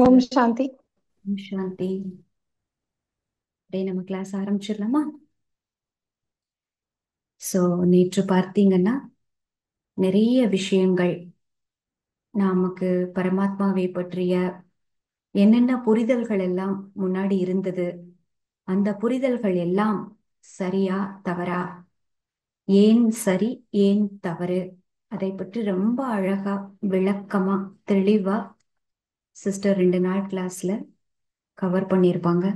ஓம் சாந்தி. ஓம் சாந்தி. நம்ம class ஆரம்பிச்சிடலாமா? So நேற்று பார்த்தீங்கன்னா நிறைய விஷயங்கள் நமக்கு பரமாத்மாவை பற்றிய என்னென்ன புரிதல்கள் எல்லாம் முன்னாடி இருந்தது, அந்த புரிதல்கள் எல்லாம் சரியா தவறா, ஏன் சரி ஏன் தவறு, அதை பற்றி ரொம்ப அழகா விளக்கமா தெளிவா சிஸ்டர் 2 நாள் கிளாஸ்ல கவர் பண்ணியிருப்பாங்க.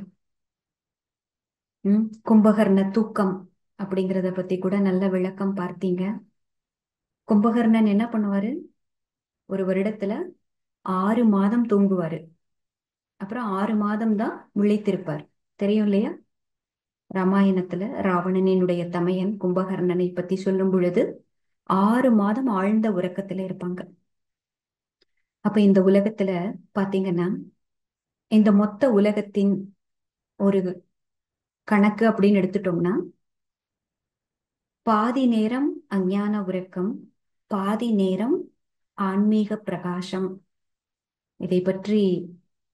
கும்பகர்ண தூக்கம் அப்படிங்கிறத பத்தி கூட நல்ல விளக்கம் பார்த்தீங்க. கும்பகர்ணன் என்ன பண்ணுவாரு? ஒரு வருடத்துல 6 மாதம் தூங்குவாரு. அப்புறம் 6 மாதம் தான் விழித்திருப்பார். தெரியும் இல்லையா? ராமாயணத்துல ராவணனினுடைய தமையன் கும்பகர்ணனை பத்தி சொல்லும் பொழுது 6 மாதம் ஆழ்ந்த உறக்கத்துல இருப்பாங்க. அப்ப இந்த உலகத்துல பாத்தீங்கன்னா, இந்த மொத்த உலகத்தின் ஒரு கணக்கு அப்படின்னு எடுத்துட்டோம்னா, பாதி நேரம் அஞ்ஞான உறக்கம், பாதி நேரம் ஆன்மீக பிரகாசம். இதை பற்றி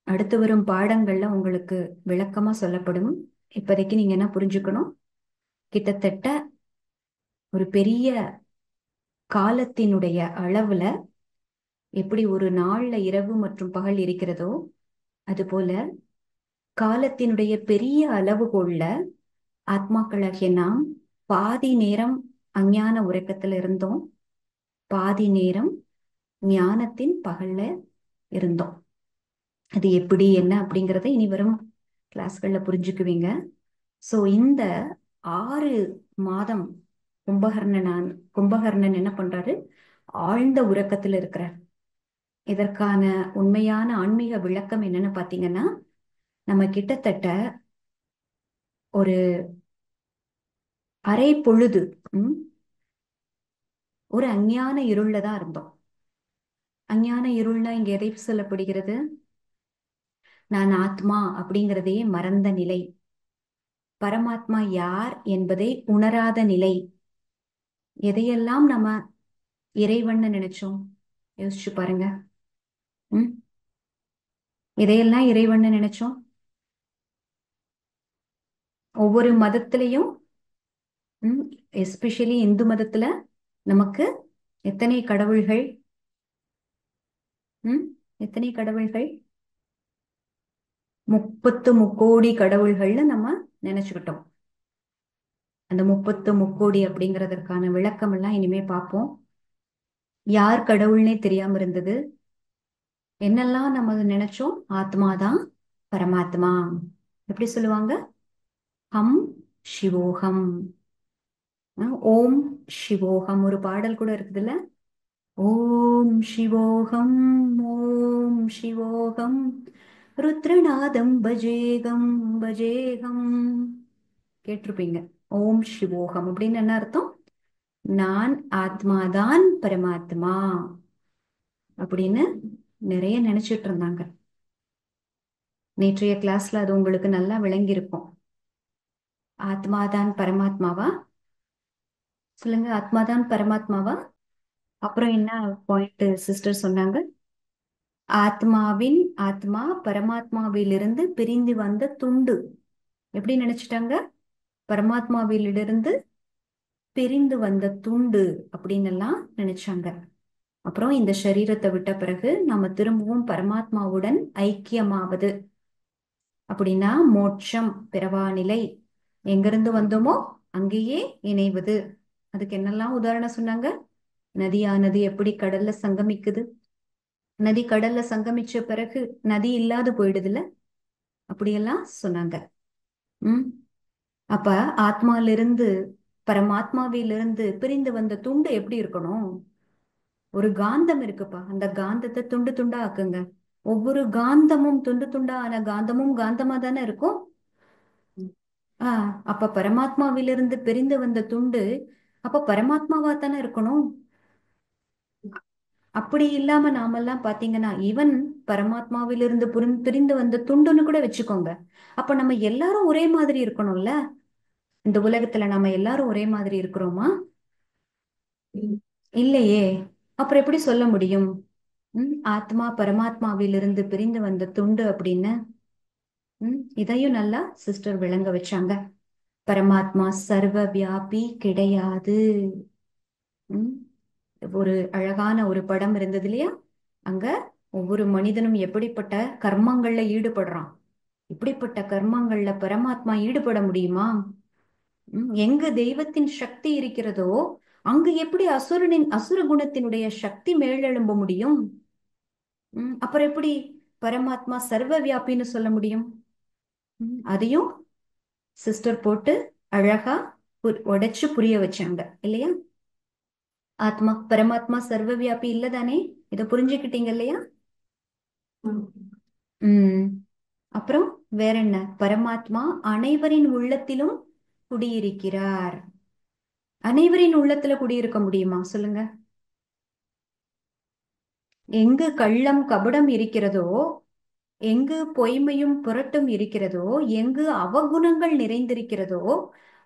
அடுத்து வரும் பாடங்கள்ல உங்களுக்கு விளக்கமா சொல்லப்படும். இப்போதைக்கு நீங்க என்ன புரிஞ்சுக்கணும்? கிட்டத்தட்ட ஒரு பெரிய காலத்தினுடைய அளவுல எப்படி ஒரு நாள்ல இரவு மற்றும் பகல் இருக்கிறதோ, அதுபோல காலத்தினுடைய பெரிய அளவுகோல்ல ஆத்மாக்களாகிய நாம் பாதி நேரம் அஞ்ஞான உறக்கத்துல இருந்தோம், பாதி நேரம் ஞானத்தின் பகல்ல இருந்தோம். அது எப்படி என்ன அப்படிங்கிறத இனி வரும் கிளாஸ்கள்ல புரிஞ்சுக்குவீங்க. சோ இந்த 6 மாதம் கும்பகர்ணன் என்ன பண்றாரு? ஆழ்ந்த உறக்கத்துல இருக்கிறார். இதற்கான உண்மையான ஆன்மீக விளக்கம் என்னன்னு பாத்தீங்கன்னா, நம்ம கிட்டத்தட்ட ஒரு அரை பொழுது ஒரு அஞ்ஞான இருள்ல தான் இருந்தோம். அஞ்ஞான இருள்னா இங்க எதை சொல்லப்படுகிறது? நான் ஆத்மா அப்படிங்கிறதையே மறந்த நிலை, பரமாத்மா யார் என்பதை உணராத நிலை. எதையெல்லாம் நம்ம இறைவன்னு நினைச்சோம்? யோசிச்சு பாருங்க. உம் இதையெல்லாம் இறைவன்னு நினைச்சோம். ஒவ்வொரு மதத்திலையும் எஸ்பெஷலி இந்து மதத்துல நமக்கு எத்தனை கடவுள்கள்? எத்தனை கடவுள்கள்? 30 முக்கோடி கடவுள்கள்னு நம்ம நினைச்சுக்கிட்டோம். அந்த 30 முக்கோடி அப்படிங்கிறதற்கான விளக்கம் எல்லாம் இனிமே பார்ப்போம். யார் கடவுள்னே தெரியாம இருந்தது. என்னெல்லாம் நம்ம நினைச்சோம்? ஆத்மாதான் பரமாத்மா. எப்படி சொல்லுவாங்க? ஹம் சிவோகம், ஓம் சிவோகம். ஒரு பாடல் கூட இருக்குதுல்ல, ஓம் சிவோகம் ஓம் சிவோகம் ருத்ரநாதம் பஜேகம் பஜேகம். கேட்டிருப்பீங்க. ஓம் சிவோகம் அப்படின்னு என்ன அர்த்தம்? நான் ஆத்மாதான் பரமாத்மா அப்படின்னு நிறைய நினைச்சிட்டு இருந்தாங்க. நேற்றைய கிளாஸ்ல அது உங்களுக்கு நல்லா விளங்கி இருக்கும். ஆத்மாதான் பரமாத்மாவா? சொல்லுங்க, ஆத்மாதான் பரமாத்மாவா? அப்புறம் என்ன பாயிண்ட் சிஸ்டர் சொன்னாங்க? ஆத்மா பரமாத்மாவிலிருந்து பிரிந்து வந்த துண்டு. எப்படி நினைச்சிட்டாங்க? பரமாத்மாவிலிருந்து பிரிந்து வந்த துண்டு அப்படின்னு எல்லாம் நினைச்சாங்க. அப்புறம் இந்த சரீரத்தை விட்ட பிறகு நாம திரும்பவும் பரமாத்மாவுடன் ஐக்கியமாவது அப்படின்னா மோட்சம், பிறவா நிலை. எங்கிருந்து வந்தோமோ அங்கேயே இணைவது. அதுக்கு என்னெல்லாம் உதாரணம் சொன்னாங்க? நதியானது எப்படி கடல்ல சங்கமிக்குது? நதி கடல்ல சங்கமிச்ச பிறகு நதி இல்லாது போயிடுதுல, அப்படியெல்லாம் சொன்னாங்க. உம் அப்ப ஆத்மாவிலிருந்து பரமாத்மாவிலிருந்து பிரிந்து வந்த துண்டு எப்படி இருக்கணும்? ஒரு காந்தம் இருக்குப்பா, அந்த காந்தத்தை துண்டு துண்டா ஆக்குங்க. ஒவ்வொரு காந்தமும் துண்டு துண்டா ஆன காந்தமும் காந்தமா தானே இருக்கும். அப்ப பரமாத்மாவிலிருந்து பிரிந்து வந்த துண்டு அப்ப பரமாத்மாவா தானே இருக்கணும். அப்படி இல்லாம நாமெல்லாம் பாத்தீங்கன்னா ஈவன் பரமாத்மாவிலிருந்து பிரிந்து வந்த துண்டுன்னு கூட வச்சுக்கோங்க. அப்ப நம்ம எல்லாரும் ஒரே மாதிரி இருக்கணும்ல. இந்த உலகத்துல நம்ம எல்லாரும் ஒரே மாதிரி இருக்கிறோமா? இல்லையே. அப்புறம் எப்படி சொல்ல முடியும்? ஆத்மா பரமாத்மாவிலிருந்து பிரிந்து வந்த துண்டு அப்படின்னு இதையும் நல்லா சிஸ்டர் விளங்க வச்சாங்க. பரமாத்மா சர்வ வியாபி கிடையாது. உம் ஒரு அழகான ஒரு படம் இருந்தது இல்லையா? அங்க ஒவ்வொரு மனிதனும் எப்படிப்பட்ட கர்மங்கள்ல ஈடுபடுறான். இப்படிப்பட்ட கர்மங்கள்ல பரமாத்மா ஈடுபட முடியுமா? எங்கு தெய்வத்தின் சக்தி இருக்கிறதோ அங்கு எப்படி அசுர குணத்தினுடைய சக்தி மேலெழும்ப முடியும்? அப்புறம் எப்படி பரமாத்மா சர்வ வியாபின்னு சொல்ல முடியும்? அதையும் சிஸ்டர் போட்டு அழகா உடைச்சு புரிய வச்சாங்க இல்லையா? ஆத்மா பரமாத்மா சர்வ வியாபி இல்லதானே? இதை புரிஞ்சுக்கிட்டீங்க இல்லையா? உம் அப்புறம் வேற என்ன? பரமாத்மா அனைவரின் உள்ளத்திலும் குடியிருக்கிறார். அனைவரின் உள்ளத்துல குடியிருக்க முடியுமா சொல்லுங்க? எங்கு கள்ளம் கபடம் இருக்கிறதோ, எங்கு பொய்மையும் புரட்டும் இருக்கிறதோ, எங்கு அவகுணங்கள் நிறைந்திருக்கிறதோ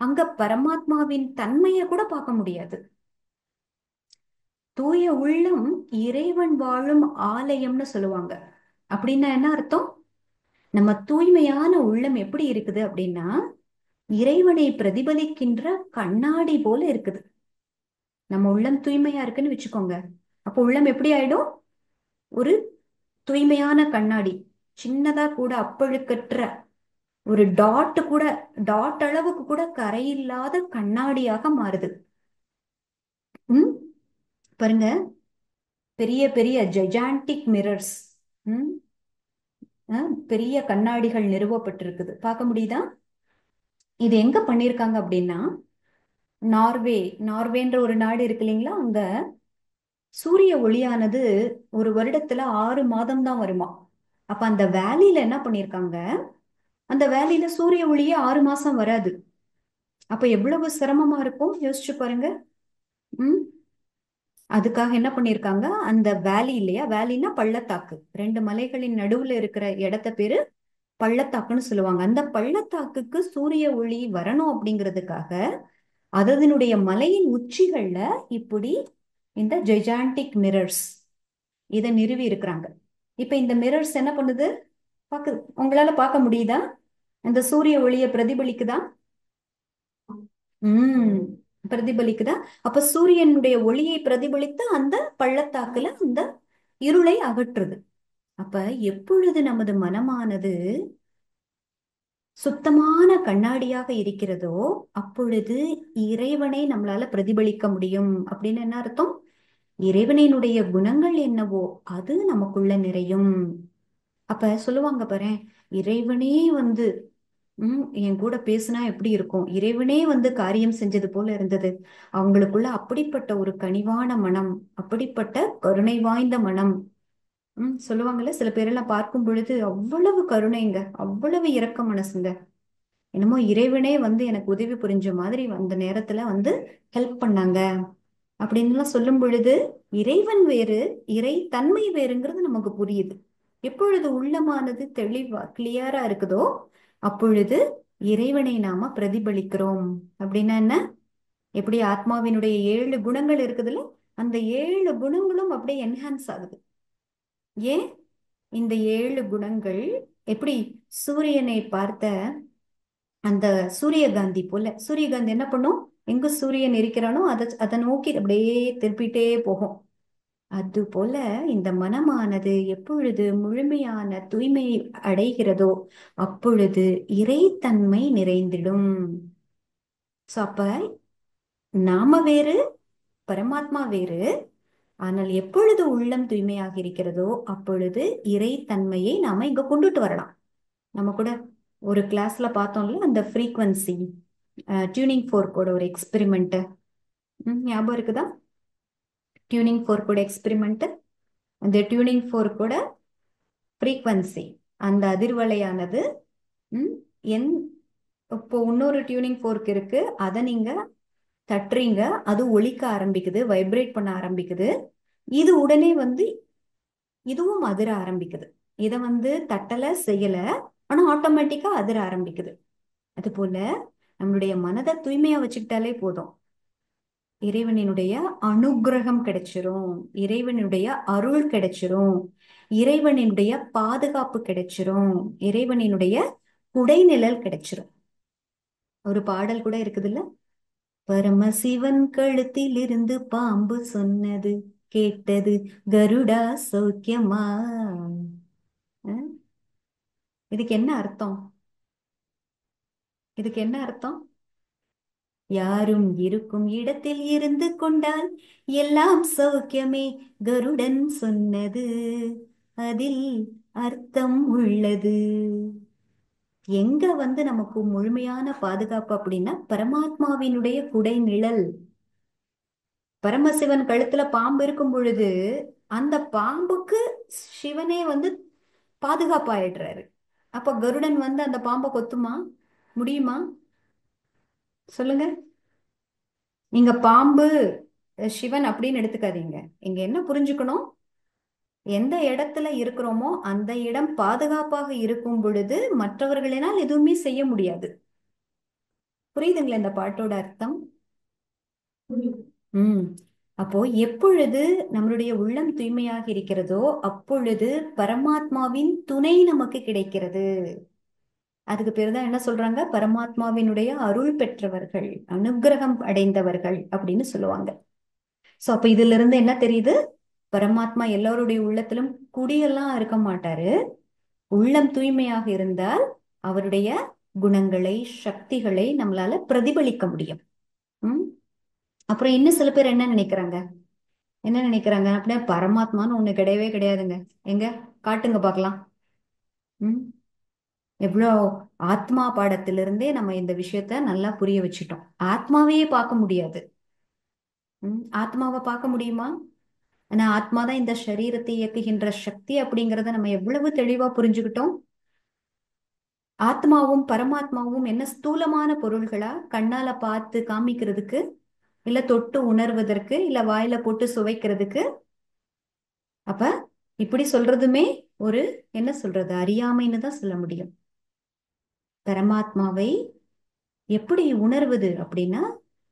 அங்க பரமாத்மாவின் தன்மையை கூட பார்க்க முடியாது. தூய உள்ளம் இறைவன் வாழும் ஆலயம்னு சொல்லுவாங்க. அப்படின்னா என்ன அர்த்தம்? நம்ம தூய்மையான உள்ளம் எப்படி இருக்குது அப்படின்னா இறைவனை பிரதிபலிக்கின்ற கண்ணாடி போல இருக்குது. நம்ம உள்ளம் தூய்மையா இருக்குன்னு வச்சுக்கோங்க. அப்போ உள்ளம் எப்படி ஆயிடும்? ஒரு தூய்மையான கண்ணாடி, சின்னதா கூட அப்பழுக்கற்ற ஒரு டாட் அளவுக்கு கூட கரையில்லாத கண்ணாடியாக மாறுது. உம் பாருங்க, பெரிய பெரிய ஜெஜாண்டிக் மிரர்ஸ், பெரிய கண்ணாடிகள் நிறுவப்பட்டிருக்குது, பார்க்க முடியுதா? இது எங்க பண்ணிருக்காங்க அப்படின்னா நார்வேன்ற ஒரு நாடு இருக்கு இல்லைங்களா? அங்க சூரிய ஒளியானது ஒரு வருடத்துல 6 மாதம் தான் வருமா. அப்ப அந்த வேலியில என்ன பண்ணிருக்காங்க? அந்த வேலியில சூரிய ஒளியே 6 மாசம் வராது. அப்ப எவ்வளவு சிரமமா இருக்கும் யோசிச்சு பாருங்க. உம் அதுக்காக என்ன பண்ணிருக்காங்க? அந்த வேலி இல்லையா, வேலின்னா பள்ளத்தாக்கு, 2 மலைகளின் நடுவுல இருக்கிற இடத்த பேரு பள்ளத்தாக்குன்னு சொல்லுவாங்க. அந்த பள்ளத்தாக்குக்கு சூரிய ஒளி வரணும் அப்படிங்கிறதுக்காக அதனுடைய மலையின் உச்சிகள்ல இப்படி இந்த ஜெஜாண்டிக் மிரர்ஸ் இதை நிறுவி இருக்கிறாங்க. இப்ப இந்த மிரர்ஸ் என்ன பண்ணுது? உங்களால பார்க்க முடியுதா? அந்த சூரிய ஒளியை பிரதிபலிக்குதா? பிரதிபலிக்குதா? அப்ப சூரியனுடைய ஒளியை பிரதிபலித்து அந்த பள்ளத்தாக்குல அந்த இருளை அகற்றுது. அப்ப எப்பொழுது நமது மனமானது சுத்தமான கண்ணாடியாக இருக்கிறதோ அப்பொழுது இறைவனை நம்மளால பிரதிபலிக்க முடியும். அப்படின்னு என்ன அர்த்தம்? இறைவனினுடைய குணங்கள் என்னவோ அது நமக்குள்ள நிறையும். அப்ப சொல்லுவாங்க பாரு, இறைவனே வந்து என் கூட பேசினா எப்படி இருக்கும், இறைவனே வந்து காரியம் செஞ்சது போல இருந்தது. அவங்களுக்குள்ள அப்படிப்பட்ட ஒரு கனிவான மனம், அப்படிப்பட்ட கருணை வாய்ந்த மனம். சொல்லுவாங்கல்ல, சில பேரெல்லாம் பார்க்கும் பொழுது அவ்வளவு கருணைங்க, அவ்வளவு இரக்க மனசுங்க. என்னமோ இறைவனே வந்து எனக்கு உதவி புரிஞ்ச மாதிரி அந்த நேரத்துல வந்து ஹெல்ப் பண்ணாங்க அப்படின்லாம் சொல்லும் பொழுது இறைவன் வேறு, இறை தன்மை வேறுங்கிறது நமக்கு புரியுது. எப்பொழுது உள்ளமானது தெளிவா கிளியரா இருக்குதோ அப்பொழுது இறைவனை நாம பிரதிபலிக்கிறோம். அப்படின்னா என்ன? எப்படி ஆத்மாவினுடைய 7 குணங்கள் இருக்குதுல்ல, அந்த 7 குணங்களும் அப்படியே என்ஹான்ஸ் ஆகுது. ஏன்? இந்த 7 குணங்கள் எப்படி சூரியனை பார்த்த அந்த சூரியகாந்தி போல, சூரியகாந்தி என்ன பண்ணும்? எங்க சூரியன் இருக்கிறானோ அதை நோக்கி அப்படியே திருப்பிட்டே போகும். அது போல இந்த மனமானது எப்பொழுது முழுமையான தூய்மை அடைகிறதோ அப்பொழுது இறைத்தன்மை நிறைந்திடும். சோ அப்ப நாம வேறு, பரமாத்மா வேறு. ஆனால் எப்பொழுது உள்ளம் தூய்மையாக இருக்கிறதோ அப்பொழுது இறைத்தன்மையை நாம இங்க கொண்டுட்டு வரலாம். நம்ம கூட ஒரு கிளாஸ்ல பார்த்தோம்ல, அந்த ஃப்ரீக்வன்சி டியூனிங் ஃபோர்க்கோட ஒரு எக்ஸ்பெரிமெண்ட் ஞாபகம் இருக்குதா? டியூனிங் ஃபோர்க்கோட எக்ஸ்பெரிமெண்ட், அந்த டியூனிங் ஃபோர்க்கோட ஃப்ரீக்வன்சி, அந்த அதிர்வலையானது என் இப்போ இன்னொரு டியூனிங் ஃபோர்க் இருக்கு, அதை நீங்க தட்டுறீங்க, அது ஒலிக்க ஆரம்பிக்குது, வைப்ரேட் பண்ண ஆரம்பிக்குது. இது உடனே வந்து இதுவும் அதிர ஆரம்பிக்குது. இதை வந்து தட்டல செய்யல, ஆனா ஆட்டோமேட்டிக்கா அதிர ஆரம்பிக்குது. அது போல நம்மளுடைய மனதை தூய்மையா வச்சுக்கிட்டாலே போதும். இறைவனினுடைய அனுக்கிரகம் கிடைச்சிரும், இறைவனுடைய அருள் கிடைச்சிரும், இறைவனினுடைய பாதுகாப்பு கிடைச்சிரும், இறைவனினுடைய குடைநிழல் கிடைச்சிரும். ஒரு பாடல் கூட இருக்குதுல்ல, பரமசிவன் கழுத்தில் இருந்து பாம்பு சொன்னது கேட்டது கருடா சௌக்கியமா. அஹ், இதுக்கு என்ன அர்த்தம்? இதுக்கு என்ன அர்த்தம்? யாரும் இருக்கும் இடத்தில் இருந்து கொண்டால் எல்லாம் சௌக்கியமே, கருடன் சொன்னது அதில் அர்த்தம் உள்ளது. எங்க நமக்கு முழுமையான பாதுகாப்பு அப்படின்னா பரமாத்மாவினுடைய குடை நிழல். பரமசிவன் கழுத்துல பாம்பு இருக்கும் பொழுது அந்த பாம்புக்கு சிவனே பாதுகாப்பாயிடுறாரு. அப்ப கருடன் அந்த பாம்பை கொத்துமா? முடியுமா? சொல்லுங்க. நீங்க பாம்பு சிவன் அப்படின்னு எடுத்துக்காதீங்க. இங்க என்ன புரிஞ்சுக்கணும்? எந்த இடத்துல இருக்கிறோமோ அந்த இடம் பாதுகாப்பாக இருக்கும் பொழுது மற்றவர்களினால் எதுவுமே செய்ய முடியாது. புரியுதுங்களா இந்த பாட்டோட அர்த்தம்? ம். அப்போ எப்பொழுது நம்மளுடைய உள்ளம் தூய்மையாக இருக்கிறதோ அப்பொழுது பரமாத்மாவின் துணை நமக்கு கிடைக்கிறது. அதுக்கு பேருதான் என்ன சொல்றாங்க? பரமாத்மாவினுடைய அருள் பெற்றவர்கள், அனுக்கிரகம் அடைந்தவர்கள் அப்படின்னு சொல்லுவாங்க. சோ அப்ப இதுல இருந்து என்ன தெரியுது? பரமாத்மா எல்லாருடைய உள்ளத்திலும் குடியெல்லாம் இருக்க மாட்டாரு. உள்ளம் தூய்மையாக இருந்தால் அவருடைய குணங்களை, சக்திகளை நம்மளால பிரதிபலிக்க முடியும். ம். அப்புறம் இன்னும் சில பேர் என்ன நினைக்கிறாங்க? என்ன நினைக்கிறாங்க அப்படின்னா, பரமாத்மான்னு ஒண்ணு கிடையவே கிடையாதுங்க. எங்க காட்டுங்க பார்க்கலாம். ம். எவ்வளோ ஆத்மா பாடத்திலிருந்தே நம்ம இந்த விஷயத்த நல்லா புரிய வச்சுட்டோம். ஆத்மாவையே பார்க்க முடியாது. ஆத்மாவை பார்க்க முடியுமா? ஆனா ஆத்மாதான் இந்த சரீரத்தை இயக்குகின்ற சக்தி அப்படிங்கிறத நம்ம எவ்வளவு தெளிவா புரிஞ்சுக்கிட்டோம். ஆத்மாவும் பரமாத்மாவும் என்ன ஸ்தூலமான பொருள்களா? கண்ணால பார்த்து காமிக்கிறதுக்கு, இல்ல தொட்டு உணர்வதற்கு, இல்ல வாயில போட்டு சுவைக்கிறதுக்கு? அப்ப இப்படி சொல்றதுமே ஒரு என்ன சொல்றது, அறியாமைன்னு தான் சொல்ல முடியும். பரமாத்மாவை எப்படி உணர்வது அப்படின்னா,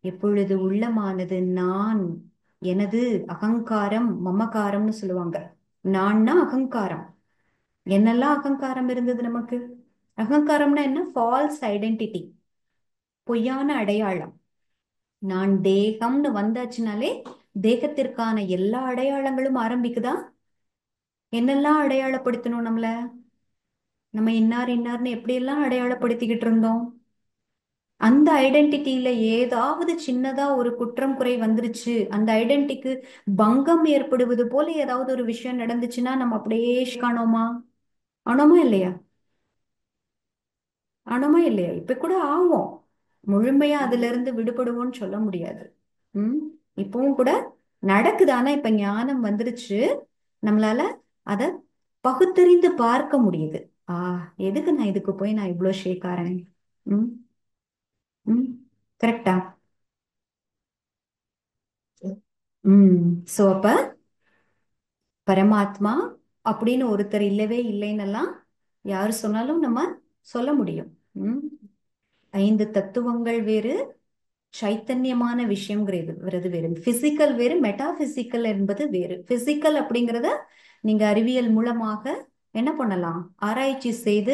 எப்பொழுது உள்ளமானது நான், எனது, அகங்காரம், மமகாரம்னு சொல்லுவாங்க. நான்னா அகங்காரம். என்னெல்லாம் அகங்காரம் இருந்தது நமக்கு? அகங்காரம்னா என்ன? ஃபால்ஸ் ஐடென்டிட்டி, பொய்யான அடையாளம். நான் தேகம்னு வந்தாச்சுனாலே தேகத்திற்கான எல்லா அடையாளங்களும் ஆரம்பிக்குதா? என்னெல்லாம் அடையாளப்படுத்தணும் நம்மள? நம்ம இன்னார் இன்னார்னு எப்படியெல்லாம் அடையாளப்படுத்திக்கிட்டு இருந்தோம்? அந்த ஐடென்டிட்டியில ஏதாவது சின்னதா ஒரு குற்றம் குறை வந்துருச்சு, அந்த ஐடென்டிட்டிக்கு பங்கம் ஏற்படுவது போல ஏதாவது ஒரு விஷயம் நடந்துச்சுன்னா நம்ம அப்படியே காணோமா? ஆனோமா இல்லையா? ஆனோமா இல்லையா? இப்ப கூட ஆகும். முழுமையா அதுல இருந்து விடுபடுவோம்னு சொல்ல முடியாது. ம். இப்பவும் கூட நடக்குது. ஆனா இப்ப ஞானம் வந்துருச்சு. நம்மளால அத பகுத்தறிந்து பார்க்க முடியுது. ஆ, எதுக்கு நான் இதுக்கு போய் நான் இவ்வளவு ஷேக்காரன்? ம். ம். கரெக்டா? ம். சோ அப்ப பரமாத்மா அப்படின்னு ஒருத்தர் இல்லவே இல்லைன்னெல்லாம் யாரு சொன்னாலும் நம்ம சொல்ல முடியும். ம். 5 தத்துவங்கள் வேறு, சைத்தன்யமான விஷயம்ங்கிறது வேறு, பிசிக்கல் வேறு, மெட்டாபிசிக்கல் என்பது வேறு. பிசிக்கல் அப்படிங்கிறத நீங்க அறிவியல் மூலமாக என்ன பண்ணலாம்? ஆராய்ச்சி செய்து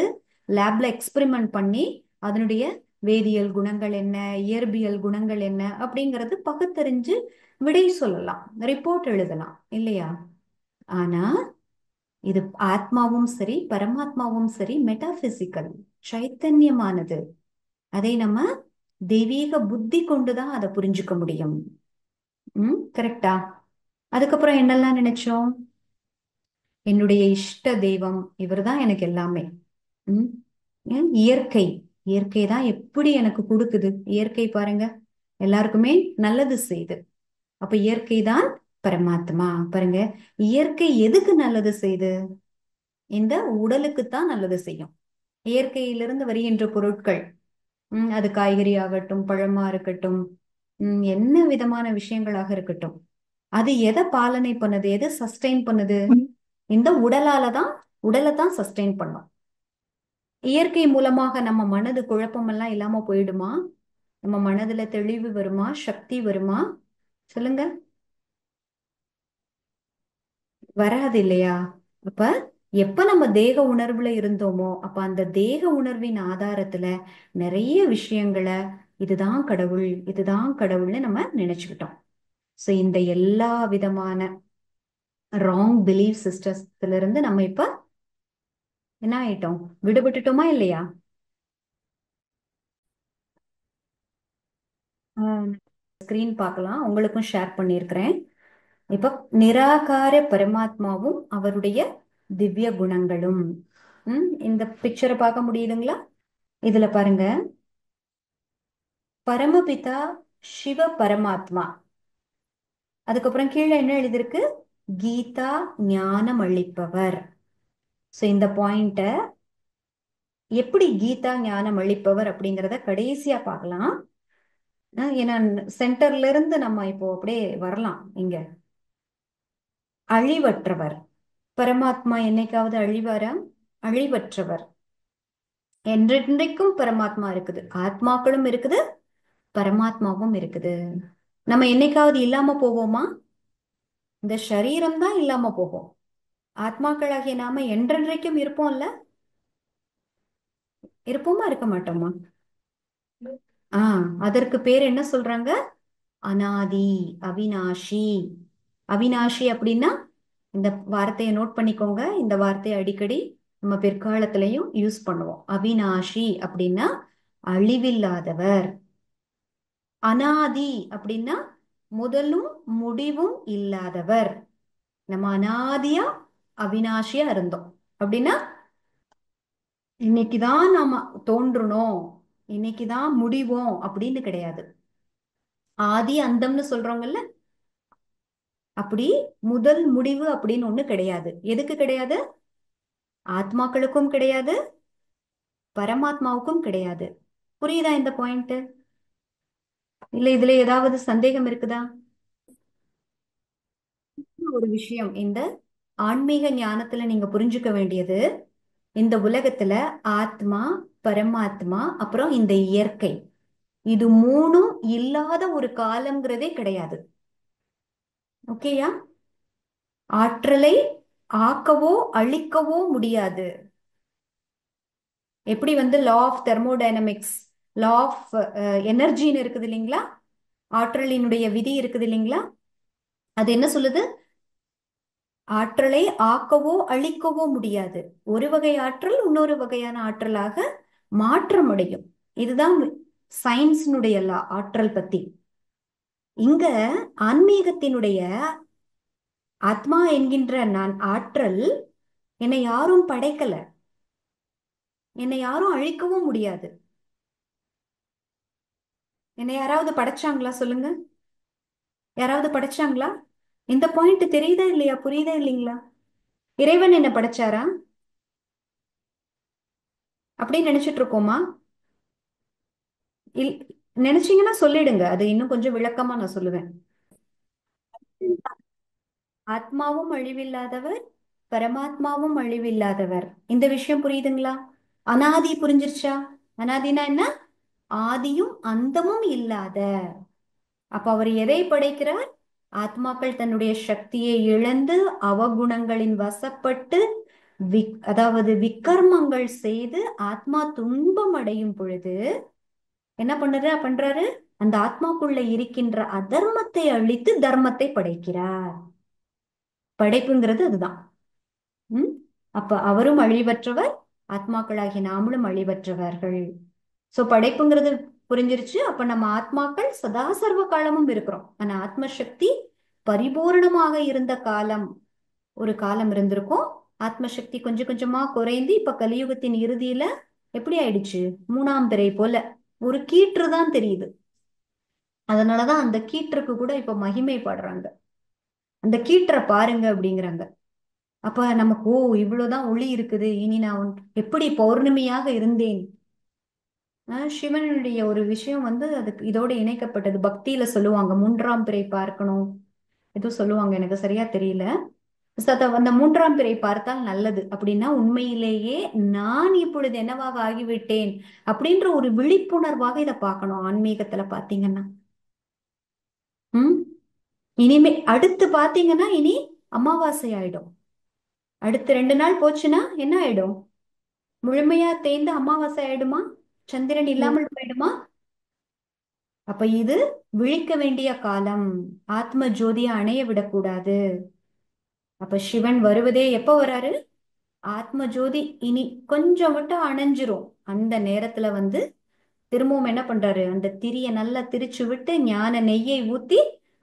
லேப்ல எக்ஸ்பெரிமெண்ட் பண்ணி அதனுடைய வேதியியல் குணங்கள் என்ன, இயற்பியல் குணங்கள் என்ன அப்படிங்கறது பகுத்தறிஞ்சு விடை சொல்லலாம், ரிப்போர்ட் எழுதலாம் இல்லையா? ஆனா இது ஆத்மாவும் சரி பரமாத்மாவும் சரி மெட்டாபிசிக்கல், சைத்தன்யமானது. அதை நம்ம தெய்வீக புத்தி கொண்டுதான் அதை புரிஞ்சுக்க முடியும். கரெக்டா? அதுக்கப்புறம் என்னெல்லாம் நினைச்சோம்? என்னுடைய இஷ்ட தெய்வம் இவர்தான் எனக்கு எல்லாமே. ம். இயற்கை, இயற்கை தான் எப்படி எனக்கு கொடுக்குது. இயற்கை பாருங்க, எல்லாருக்குமே நல்லது செய்யுது. அப்ப இயற்கை தான் பரமாத்மா. பாருங்க, இயற்கை எதுக்கு நல்லது செய்யுது? இந்த உடலுக்குத்தான் நல்லது செய்யும். இயற்கையிலிருந்து வருகின்ற பொருட்கள், அது காய்கறி ஆகட்டும், பழமா இருக்கட்டும், என்ன விதமான விஷயங்களாக இருக்கட்டும், அது எதை பாலனை பண்ணுது, எதை சஸ்டெயின் பண்ணுது? இந்த உடலால தான், உடலை தான் சஸ்டெயின் பண்ணும். இயற்கை மூலமாக நம்ம மனது குழப்பமெல்லாம் இல்லாம போயிடுமா? நம்ம மனதுல தெளிவு வருமா? சக்தி வருமா? சொல்லுங்க. வராது இல்லையா? அப்ப எப்ப நம்ம தேக உணர்வுல இருந்தோமோ அப்ப அந்த தேக உணர்வின் ஆதாரத்துல நிறைய விஷயங்களை இதுதான் கடவுள், இதுதான் கடவுள்னு நம்ம நினைச்சுக்கிட்டோம். சோ இந்த எல்லா விதமான ராங் பிலீஃப் சிஸ்டத்துல இருந்து நம்ம இப்ப என்ன ஆயிட்டோம்? விடுபட்டுட்டோமா இல்லையா? ஸ்கிரீன் பார்க்கலாம், உங்களுக்கும் ஷேர் பண்ணியிருக்கிறேன். இப்ப நிராகார பரமாத்மாவும் அவருடைய திவ்ய குணங்களும். இந்த பிக்சரை பார்க்க முடியுதுங்களா? இதுல பாருங்க, பரமபிதா சிவ பரமாத்மா, அதுக்கப்புறம் கீழே என்ன எழுதிருக்கு? கீதா ஞானம் அளிப்பவர். சோ இந்த பாயிண்ட எப்படி கீதா ஞானம் அளிப்பவர் அப்படிங்கிறத கடைசியா பார்க்கலாம். ஏன்னா சென்டர்ல இருந்து நம்ம இப்போ அப்படியே வரலாம். இங்க அழிவற்றவர் பரமாத்மா என்னைக்காவது அழிவாரா? அழிவற்றவர். என்றென்றைக்கும் பரமாத்மா இருக்குது, ஆத்மாக்களும் இருக்குது, பரமாத்மாவும் இருக்குது. நம்ம என்னைக்காவது இல்லாம போவோமா? இந்த சரீரம் தான் இல்லாம போகும். ஆத்மாக்களாகிய நாம என்றென்றைக்கும் இருப்போம்ல? இருப்போமா இருக்க மாட்டோமா? அதற்கு பேர் என்ன சொல்றாங்க? அனாதி, அவினாஷி. அவினாஷி அப்படின்னா இந்த வார்த்தையை நோட் பண்ணிக்கோங்க. இந்த வார்த்தையை அடிக்கடி நம்ம பிற்காலத்திலையும் யூஸ் பண்ணுவோம். அவினாஷி அப்படின்னா அழிவில்லாதவர். அனாதி அப்படின்னா முதலும் முடிவும் இல்லாதவர். நம்ம அனாதியா அவினாஷியா இருந்தோம் அப்படின்னா இன்னைக்குதான் நாம தோன்றணும், இன்னைக்குதான் முடிவோம் அப்படின்னு கிடையாது. ஆதி அந்தம்னு சொல்றோங்கல்ல, அப்படி முதல் முடிவு அப்படின்னு ஒண்ணு கிடையாது. எதுக்கு கிடையாது? ஆத்மாக்களுக்கும் கிடையாது, பரமாத்மாவுக்கும் கிடையாது. புரியுதா இந்த பாயிண்ட்? இல்ல இதுல ஏதாவது சந்தேகம் இருக்குதா? ஒரு விஷயம் இந்த ஆன்மீக ஞானத்துல நீங்க புரிஞ்சுக்க வேண்டியது, இந்த உலகத்துல ஆத்மா, பரமாத்மா, அப்புறம் இந்த இயற்கை, இது மூணும் இல்லாத ஒரு காலம்ங்கிறதே கிடையாது. ஓகேயா? ஆற்றலை ஆக்கவோ அழிக்கவோ முடியாது. எப்படி law of thermodynamics, law of எனர்ஜின்னு இருக்குது இல்லைங்களா? ஆற்றலினுடைய விதி இருக்குது இல்லைங்களா? அது என்ன சொல்லுது? ஆற்றலை ஆக்கவோ அழிக்கவோ முடியாது. ஒரு வகை ஆற்றல் இன்னொரு வகையான ஆற்றலாக மாற்றம் அடையும். இதுதான் சயின்ஸினுடைய லா, ஆற்றல் பத்தி. இங்க ஆன்மீகத்தினுடைய ஆத்மா என்கின்ற நான் ஆற்றல், என்னை யாரும் படைக்கல, என்னை யாரும் அழிக்கவும் முடியாது. என்னை யாராவது படைச்சாங்களா சொல்லுங்க? யாராவது படைச்சாங்களா? இந்த பாயிண்ட் தெரியுதா இல்லையா? புரியுதா இல்லைங்களா? இறைவன் என்ன படைச்சாரா அப்படின்னு நினைச்சிட்டு இருக்கோமா? இல் நினைச்சீங்கன்னா சொல்லிடுங்க, அது இன்னும் கொஞ்சம் விளக்கமா நான் சொல்லுவேன். ஆத்மாவும் அழிவில்லாதவர், பரமாத்மாவும் அழிவில்லாதவர். இந்த விஷயம் புரியுதுங்களா? அனாதி புரிஞ்சிருச்சா? அனாதினா என்ன? ஆதியும் அந்தமும் இல்லாத. அப்ப அவர் எதை படைக்கிறார்? ஆத்மாக்கள் தன்னுடைய சக்தியை இழந்து அவகுணங்களின் வசப்பட்டு அதாவது விக்கர்மங்கள் செய்து ஆத்மா துன்பம் அடையும் பொழுது என்ன பண்றாரு? அந்த ஆத்மாக்குள்ள இருக்கின்ற அதர்மத்தை அழித்து தர்மத்தை படைக்கிறார். படைப்புங்கிறது அதுதான். உம் அப்ப அவரும் அழிவற்றவர், ஆத்மாக்களாகிய நாமளும் அழிவற்றவர்கள். சோ படைப்புங்கிறது புரிஞ்சிருச்சு. அப்ப நம்ம ஆத்மாக்கள் சதா சர்வ காலமும் இருக்கிறோம். ஆனா ஆத்ம சக்தி பரிபூர்ணமாக இருந்த காலம், ஒரு காலம் இருந்திருக்கும். ஆத்ம சக்தி கொஞ்சம் கொஞ்சமா குறைந்து இப்ப கலியுகத்தின் இறுதியில எப்படி ஆயிடுச்சு? மூணாம் பிறை போல ஒரு கீற்று தான் தெரியுது. அதனாலதான் அந்த கீற்றுக்கு கூட இப்ப மகிமை பாடுறாங்க. அந்த கீற்றை பாருங்க அப்படிங்கிறாங்க. அப்ப நமக்கு ஓ இவ்வளவுதான் ஒளி இருக்குது, இனி நான் எப்படி பௌர்ணமியாக இருந்தேன். சிவனுடைய ஒரு விஷயம் அதுக்கு இதோட இணைக்கப்பட்டது. பக்தியில சொல்லுவாங்க மூன்றாம் பிறை பார்க்கணும், ஏதோ சொல்லுவாங்க, எனக்கு சரியா தெரியல. அந்த மூன்றாம் பிறை பார்த்தால் நல்லது அப்படின்னா உண்மையிலேயே நான் இப்பொழுது என்னவாக ஆகிவிட்டேன் அப்படின்ற ஒரு விழிப்புணர்வாக இதை பார்க்கணும் ஆன்மீகத்துல பாத்தீங்கன்னா. ம் இனிமே அடுத்து பாத்தீங்கன்னா இனி அமாவாசை ஆயிடும். அடுத்து 2 நாள் போச்சுன்னா என்ன ஆயிடும்? முழுமையா தேய்ந்து அமாவாசை ஆயிடுமா? சந்திரன் இல்லாமல் போயிடுமா? அப்ப இது விழிக்க வேண்டிய காலம். ஆத்ம ஜோதியை அணைய விடக்கூடாது. அப்ப சிவன் வருவதே எப்ப வராரு? ஆத்ம ஜோதி இனி கொஞ்சம் மட்டும் அணைஞ்சிரும். அந்த நேரத்துல திரும்பவும் என்ன பண்றாரு? அந்த திரிய நல்லா திரிச்சு விட்டு ஞான நெய்யை ஊத்தி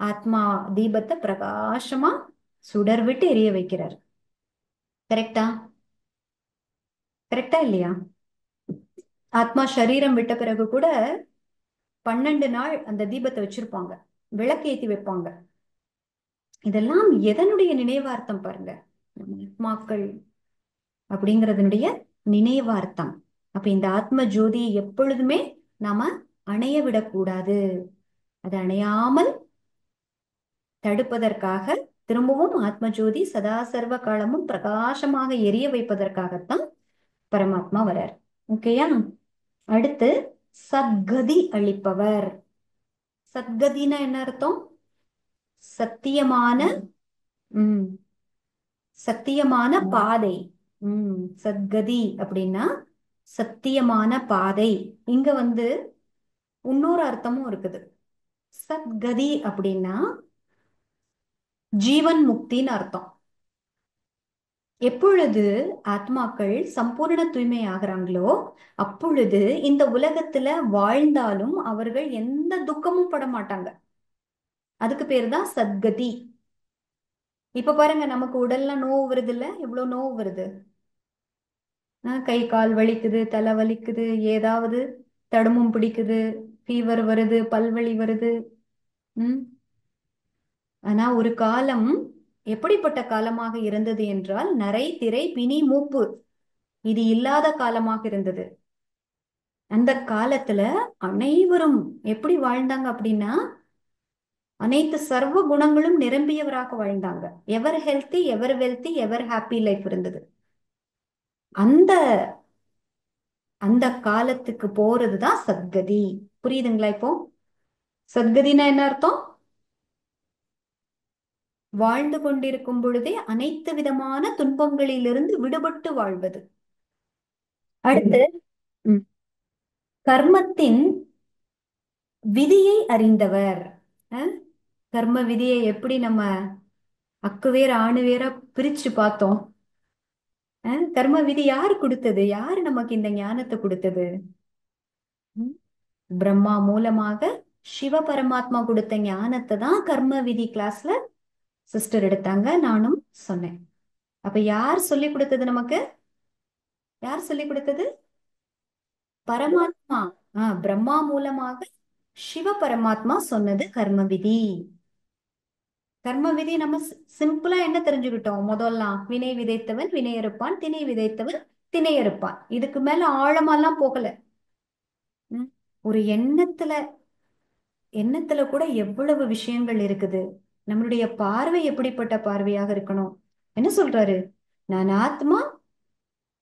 ஆத்மா தீபத்தை பிரகாசமா சுடர் விட்டு எரிய வைக்கிறார். கரெக்டா? கரெக்டா இல்லையா? ஆத்மா சரீரம் விட்ட பிறகு கூட 12 நாள் அந்த தீபத்தை வச்சிருப்பாங்க, விளக்கேத்தி வைப்பாங்க. இதெல்லாம் எதனுடைய நினைவார்த்தம் பாருங்க? நம்ம ஆத்மாக்கள் அப்படிங்கறதனுடைய நினைவார்த்தம். அப்ப இந்த ஆத்ம ஜோதியை எப்பொழுதுமே நாம அணைய விடக்கூடாது. அது அணையாமல் தடுப்பதற்காக திரும்பவும் ஆத்ம ஜோதி சதா சர்வ காலமும் பிரகாசமாக எரிய வைப்பதற்காகத்தான் பரமாத்மா வரார். ஓகேயா? அடுத்து சத்கதி அளிப்பவர். சத்கதினா என்ன அர்த்தம்? சத்தியமான உம் சத்தியமான பாதை. சத்கதி அப்படின்னா சத்தியமான பாதை. இங்க இன்னொரு அர்த்தமும் இருக்குது. சத்கதி அப்படின்னா ஜீவன் முக்தின்னு அர்த்தம். எப்பொழுது ஆத்மாக்கள் சம்பூர்ண தூய்மை ஆகிறாங்களோ அப்பொழுது இந்த உலகத்துல வாழ்ந்தாலும் அவர்கள் எந்த துக்கமும் பட மாட்டாங்க. அதுக்கு பேரு தான் சத்கதி. இப்ப பாருங்க, நமக்கு உடல்ல நோவு வருது இல்ல? எவ்வளவு நோவு வருது. கை கால் வலிக்குது, தலை வலிக்குது, ஏதாவது தடுமும் பிடிக்குது, ஃபீவர் வருது, பல்வலி வருது. உம் ஆனா ஒரு காலம் எப்படிப்பட்ட காலமாக இருந்தது என்றால் நரை திரை பிணி மூப்பு இது இல்லாத காலமாக இருந்தது. அந்த காலத்துல அனைவரும் எப்படி வாழ்ந்தாங்க அப்படின்னா அனைத்து சர்வ குணங்களும் நிரம்பியவராக வாழ்ந்தாங்க. எவர் ஹெல்த்தி, எவர் வெல்த்தி, எவர் ஹாப்பி லைஃப் இருந்தது. அந்த அந்த காலத்துக்கு போறதுதான் சத்கதி. புரியுதுங்களா இப்போ? சத்கதினா என்ன அர்த்தம்? வாழ்ந்து கொண்டிருக்கும் பொழுதே அனைத்து விதமான துன்பங்களிலிருந்து விடுபட்டு வாழ்வது. அடுத்து கர்மத்தின் விதியை அறிந்தவர். கர்ம விதியை எப்படி நம்ம அக்கு வேற ஆணு வேற பிரிச்சு பார்த்தோம். கர்ம விதி யாரு கொடுத்தது? யாரு நமக்கு இந்த ஞானத்தை கொடுத்தது? பிரம்மா மூலமாக சிவ பரமாத்மா கொடுத்த ஞானத்தை தான் கர்ம விதி கிளாஸ்ல சிஸ்டர் எடுத்தாங்க, நானும் சொன்னேன். அப்ப யார் சொல்லி கொடுத்தது நமக்கு? யார் சொல்லி கொடுத்தது? பரமாத்மா. பிரம்மா மூலமாக சிவ பரமாத்மா சொன்னது கர்ம விதி. கர்ம விதி நம்ம சிம்பிளா என்ன தெரிஞ்சுக்கிட்டோம்? முதல்லாம் வினை விதைத்தவன் வினையறுப்பான், திணை விதைத்தவன் திணையறுப்பான். இதுக்கு மேல ஆழமாலாம் போகல. ஒரு எண்ணத்துல கூட எவ்வளவு விஷயங்கள் இருக்குது. நம்மளுடைய பார்வை எப்படிப்பட்ட பார்வையாக இருக்கணும்? என்ன சொல்றாரு? நான் ஆத்மா,